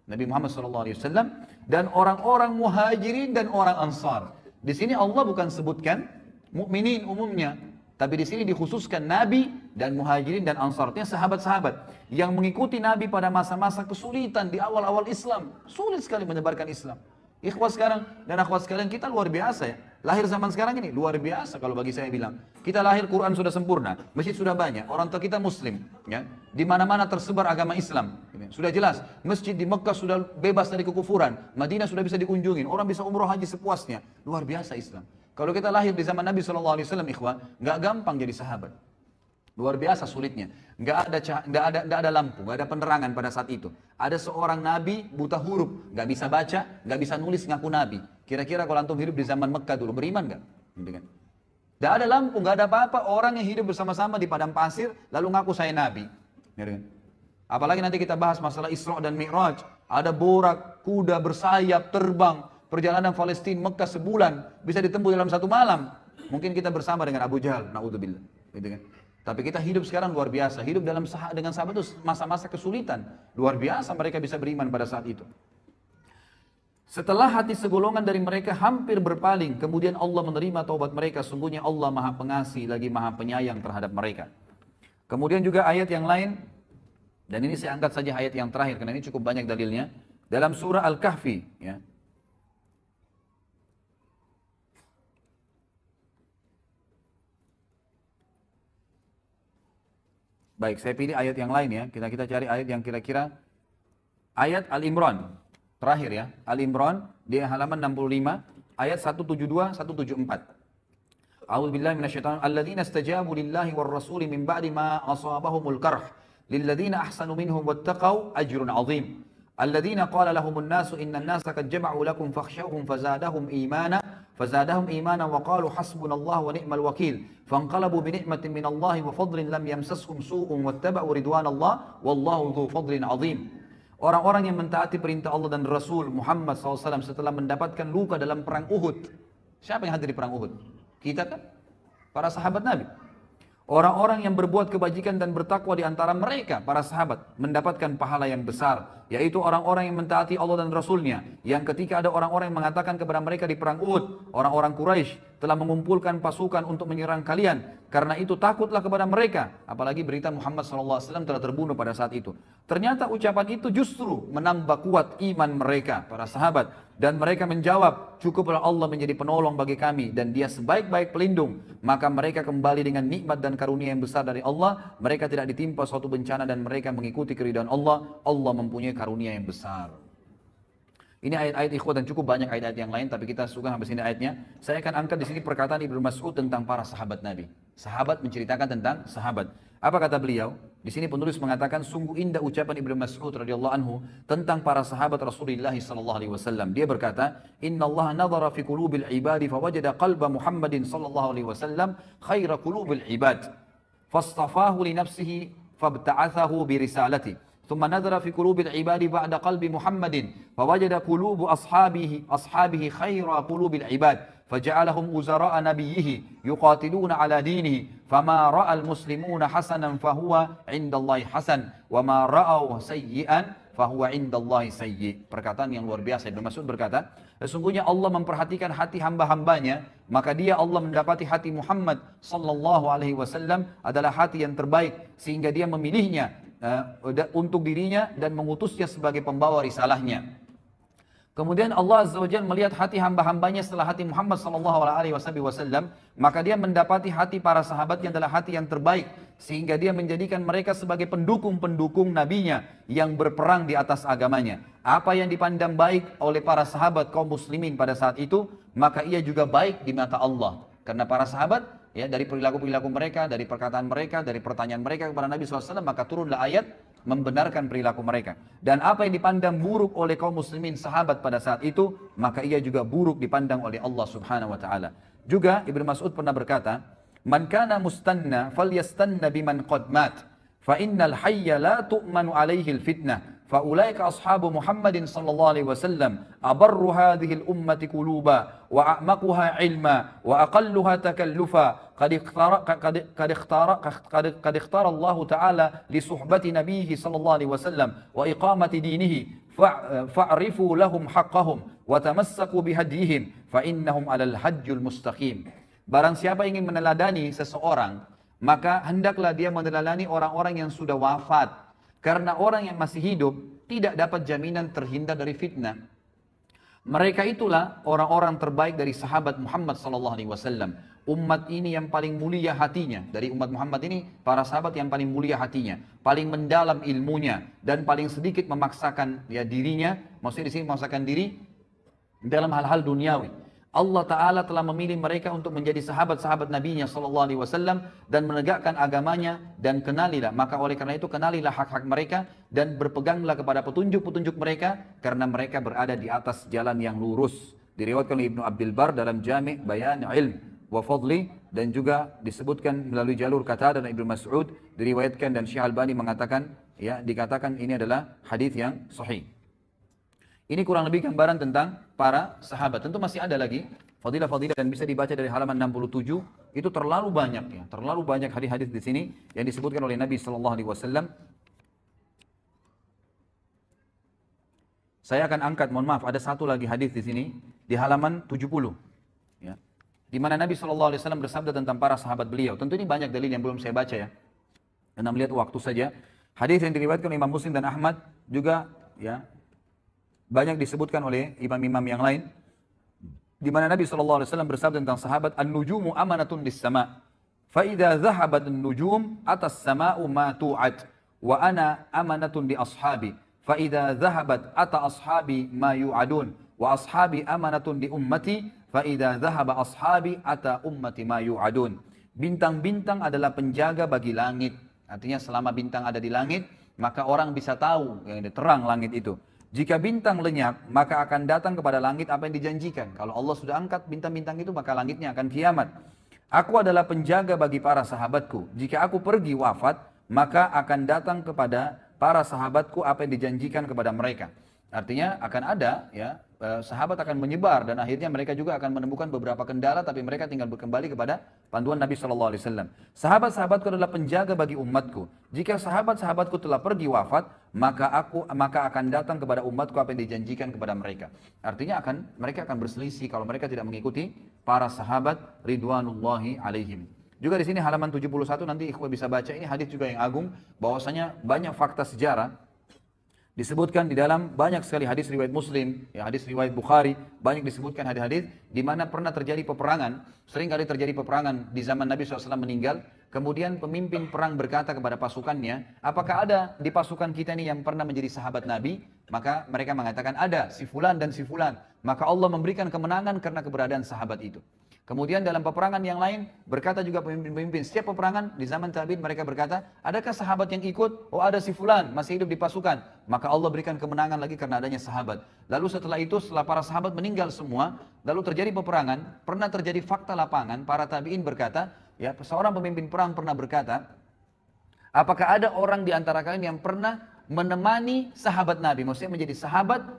Nabi Muhammad SAW dan orang-orang muhajirin dan orang ansar. Di sini Allah bukan sebutkan mukminin umumnya, tapi di sini dikhususkan Nabi dan muhajirin dan ansar, artinya sahabat-sahabat yang mengikuti Nabi pada masa-masa kesulitan di awal-awal Islam. Sulit sekali menyebarkan Islam. Ikhwah sekarang dan akhwat sekalian, kita luar biasa ya. Lahir zaman sekarang ini luar biasa kalau bagi saya bilang. Kita lahir Quran sudah sempurna, masjid sudah banyak, orang tua kita muslim, ya. Di mana-mana tersebar agama Islam. Sudah jelas, masjid di Mekah sudah bebas dari kekufuran, Madinah sudah bisa dikunjungin, orang bisa umroh haji sepuasnya. Luar biasa Islam. Kalau kita lahir di zaman Nabi SAW, ikhwah, nggak gampang jadi sahabat. Luar biasa sulitnya. Nggak ada lampu, nggak ada penerangan pada saat itu. Ada seorang Nabi buta huruf, nggak bisa baca, nggak bisa nulis, ngaku Nabi. Kira-kira kalau antum hidup di zaman Mekah dulu, beriman nggak? Gitu kan? Nggak ada lampu, nggak ada apa-apa. Orang yang hidup bersama-sama di padang pasir, lalu ngaku saya Nabi. Gitu kan? Apalagi nanti kita bahas masalah Isra dan Mi'raj. Ada borak, kuda bersayap, terbang. Perjalanan Palestina Mekah sebulan bisa ditempuh dalam satu malam. Mungkin kita bersama dengan Abu Jahal, naudzubillah, gitu kan. Tapi kita hidup sekarang luar biasa. Hidup dengan sahabat itu masa-masa kesulitan. Luar biasa mereka bisa beriman pada saat itu. Setelah hati segolongan dari mereka hampir berpaling, kemudian Allah menerima taubat mereka. Sungguhnya Allah Maha Pengasih lagi Maha Penyayang terhadap mereka. Kemudian juga ayat yang lain, dan ini saya angkat saja ayat yang terakhir karena ini cukup banyak dalilnya. Dalam surah Al-Kahfi, ya. Baik, saya pilih ayat yang lain ya. Kita cari ayat yang kira-kira ayat Al-Imran. Terakhir ya, Al-Imran di halaman 65 ayat 172 174. A'udzu billahi minasyaitonir alladzina istajabu lillahi war rasuli min ba'di ma asabahumul karh lilladzina ahsanu minhum wattaqau ajrun 'adzim. Alladzina qala lahumun nasu innan nasa qad jama'u lakum fakhshawhum فزادهم إيمانا وقالوا حسبنا الله ونعم الوكيل فانقلبوا بنعمة من الله وفضل لم يمسسهم سوء واتبعوا رضوان الله والله ذو فضل عظيم. Orang-orang yang mentaati perintah Allah dan Rasul Muhammad SAW setelah mendapatkan luka dalam perang Uhud. Siapa yang hadir di perang Uhud? Kita kan? Para sahabat Nabi. Orang-orang yang berbuat kebajikan dan bertakwa di antara mereka, para sahabat, mendapatkan pahala yang besar. Yaitu orang-orang yang mentaati Allah dan Rasulnya. Yang ketika ada orang-orang yang mengatakan kepada mereka di perang Uhud, orang-orang Quraisy telah mengumpulkan pasukan untuk menyerang kalian. Karena itu takutlah kepada mereka. Apalagi berita Muhammad SAW telah terbunuh pada saat itu. Ternyata ucapan itu justru menambah kuat iman mereka, para sahabat. Dan mereka menjawab, cukuplah Allah menjadi penolong bagi kami dan dia sebaik-baik pelindung. Maka mereka kembali dengan nikmat dan karunia yang besar dari Allah. Mereka tidak ditimpa suatu bencana dan mereka mengikuti keridhaan Allah. Allah mempunyai karunia yang besar. Ini ayat-ayat ikhwah dan cukup banyak ayat-ayat yang lain, tapi kita suka sampai sini ayatnya. Saya akan angkat di sini perkataan Ibnu Mas'ud tentang para sahabat Nabi. Sahabat menceritakan tentang sahabat. Apa kata beliau? Di sini penulis mengatakan sungguh indah ucapan Ibnu Mas'ud radhiyallahu anhu tentang para sahabat Rasulullah sallallahu alaihi wasallam. Dia berkata, "Inna Allah nadhara fi qulubil ibadi fawajada qalba Muhammadin sallallahu alaihi wasallam khaira qulubil ibad. Fastafahu li nafsihi fabta'athahu bi risalati." ثم نظر في قلوب العباد بعد قلب محمد فوجد قلوب أصحابه خير قلوب العباد فجعلهم وزراء نبيه يقاتلون على دينه فما رأى المسلمون حسنا فهو عند الله حسن وما رأوا سيئا fahuwa indallahi sayyi. Perkataan yang luar biasa. Ibnu Mas'ud berkata, sesungguhnya Allah memperhatikan hati hamba-hambanya, maka dia Allah mendapati hati Muhammad sallallahu alaihi wasallam adalah hati yang terbaik sehingga dia memilihnya untuk dirinya dan mengutusnya sebagai pembawa risalahnya. Kemudian Allah Azza wa Jalla melihat hati hamba-hambanya setelah hati Muhammad sallallahu alaihi wasallam, maka dia mendapati hati para sahabatnya adalah hati yang terbaik sehingga dia menjadikan mereka sebagai pendukung-pendukung nabinya yang berperang di atas agamanya. Apa yang dipandang baik oleh para sahabat kaum muslimin pada saat itu, maka ia juga baik di mata Allah. Karena para sahabat, ya, dari perilaku-perilaku mereka, dari perkataan mereka, dari pertanyaan mereka kepada Nabi SAW, maka turunlah ayat membenarkan perilaku mereka. Dan apa yang dipandang buruk oleh kaum muslimin sahabat pada saat itu, maka ia juga buruk dipandang oleh Allah Subhanahu wa taala. Juga Ibnu Mas'ud pernah berkata, "Man kana mustanna falyastanna biman qad mat, fa innal hayya la tu'manu alaihi al-fitnah." فأولئك أصحاب محمد صلى الله عليه وسلم أبر هذه الأمة قلوبا وأعمقها علما وأقلها تكلفا قد اختار الله تعالى لصحبة نبيه صلى الله عليه وسلم وإقامة دينه فاعرفوا لهم حقهم وتمسكوا بهديهم فإنهم على الحج المستقيم. Barang siapa ingin meneladani seseorang, maka hendaklah dia meneladani orang-orang yang sudah wafat. Karena orang yang masih hidup tidak dapat jaminan terhindar dari fitnah. Mereka itulah orang-orang terbaik dari sahabat Muhammad SAW. Umat ini yang paling mulia hatinya. Dari umat Muhammad ini, para sahabat yang paling mulia hatinya. Paling mendalam ilmunya. Dan paling sedikit memaksakan dirinya. Maksudnya di sini memaksakan diri dalam hal-hal duniawi. Allah Ta'ala telah memilih mereka untuk menjadi sahabat-sahabat Nabi-Nya SAW dan menegakkan agamanya dan kenalilah. Maka oleh karena itu kenalilah hak-hak mereka dan berpeganglah kepada petunjuk-petunjuk mereka karena mereka berada di atas jalan yang lurus. Diriwayatkan oleh Ibnu Abdul Bar dalam Jami' Bayan Ilm wa Fadli dan juga disebutkan melalui jalur Qatadah dan Ibnu Mas'ud diriwayatkan dan Syekh Albani mengatakan, ya, dikatakan ini adalah hadis yang sahih. Ini kurang lebih gambaran tentang para sahabat. Tentu masih ada lagi fadilah-fadilah dan bisa dibaca dari halaman 67. Itu terlalu banyak, ya, terlalu banyak hadis-hadis di sini yang disebutkan oleh Nabi Sallallahu Alaihi Wasallam. Saya akan angkat, mohon maaf, ada satu lagi hadis di sini di halaman 70, ya, di mana Nabi Sallallahu Alaihi Wasallam bersabda tentang para sahabat beliau. Tentu ini banyak dalil yang belum saya baca, ya, karena melihat waktu saja. Hadis yang diriwayatkan oleh Imam Muslim dan Ahmad juga, ya, banyak disebutkan oleh imam-imam yang lain, di mana Nabi SAW bersabda tentang sahabat, "An-nujumu amanatun lis-sama, fa idza dhahabat an-nujum atas sama'u ma tu'ad, wa ana amanatun li ashabi, fa idza dhahabat ata ashabi ma yu'adun, wa ashabi amanatun li ummati, fa idza dhahaba ashabi ata ummati ma yu'adun. Bintang-bintang adalah penjaga bagi langit. Artinya selama bintang ada di langit, maka orang bisa tahu yang terang langit itu. Jika bintang lenyap, maka akan datang kepada langit apa yang dijanjikan. Kalau Allah sudah angkat bintang-bintang itu, maka langitnya akan kiamat. Aku adalah penjaga bagi para sahabatku. Jika aku pergi wafat, maka akan datang kepada para sahabatku apa yang dijanjikan kepada mereka. Artinya akan ada ya sahabat akan menyebar dan akhirnya mereka juga akan menemukan beberapa kendala, tapi mereka tinggal kembali kepada panduan Nabi SAW. Sahabat-sahabatku adalah penjaga bagi umatku. Jika sahabat-sahabatku telah pergi wafat, maka akan datang kepada umatku apa yang dijanjikan kepada mereka. Artinya mereka akan berselisih kalau mereka tidak mengikuti para sahabat ridwanullahi alaihim. Juga di sini halaman 71 nanti ikhwah bisa baca, ini hadis juga yang agung, bahwasanya banyak fakta sejarah disebutkan di dalam banyak sekali hadis riwayat Muslim, ya hadis riwayat Bukhari, banyak disebutkan hadis-hadis di mana pernah terjadi peperangan. Sering kali terjadi peperangan di zaman Nabi SAW meninggal, kemudian pemimpin perang berkata kepada pasukannya, apakah ada di pasukan kita ini yang pernah menjadi sahabat Nabi? Maka mereka mengatakan ada, si fulan dan si fulan. Maka Allah memberikan kemenangan karena keberadaan sahabat itu. Kemudian dalam peperangan yang lain berkata juga pemimpin-pemimpin setiap peperangan di zaman tabi'in mereka berkata, adakah sahabat yang ikut? Oh ada si fulan masih hidup di pasukan. Maka Allah berikan kemenangan lagi karena adanya sahabat. Lalu setelah itu setelah para sahabat meninggal semua, lalu terjadi peperangan, pernah terjadi fakta lapangan, para tabi'in berkata, ya seorang pemimpin perang pernah berkata, apakah ada orang di antara kalian yang pernah menemani sahabat Nabi? Maksudnya menjadi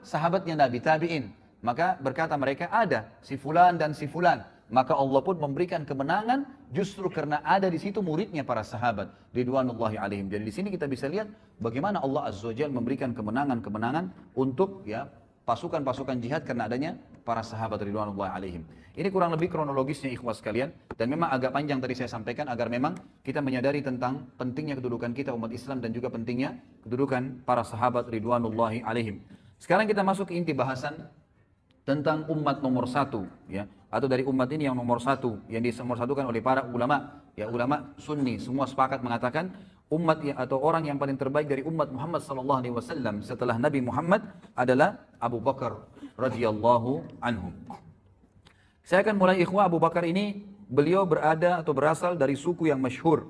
sahabatnya Nabi, tabi'in. Maka berkata mereka ada si fulan dan si fulan. Maka Allah pun memberikan kemenangan justru karena ada di situ muridnya para sahabat ridwanullahi alaihim. Jadi di sini kita bisa lihat bagaimana Allah Azza wa Jalla memberikan kemenangan-kemenangan untuk ya pasukan-pasukan jihad karena adanya para sahabat ridwanullahi alaihim. Ini kurang lebih kronologisnya ikhwas sekalian, dan memang agak panjang tadi saya sampaikan agar memang kita menyadari tentang pentingnya kedudukan kita umat Islam dan juga pentingnya kedudukan para sahabat ridwanullahi alaihim. Sekarang kita masuk ke inti bahasan tentang umat nomor satu, ya, atau dari umat ini yang nomor satu, yang dinomorsatukan oleh para ulama, ya ulama Sunni, semua sepakat mengatakan umat atau orang yang paling terbaik dari umat Muhammad SAW setelah Nabi Muhammad adalah Abu Bakar radhiyallahu anhu. Saya akan mulai ikhwah. Abu Bakar ini beliau berada atau berasal dari suku yang masyhur.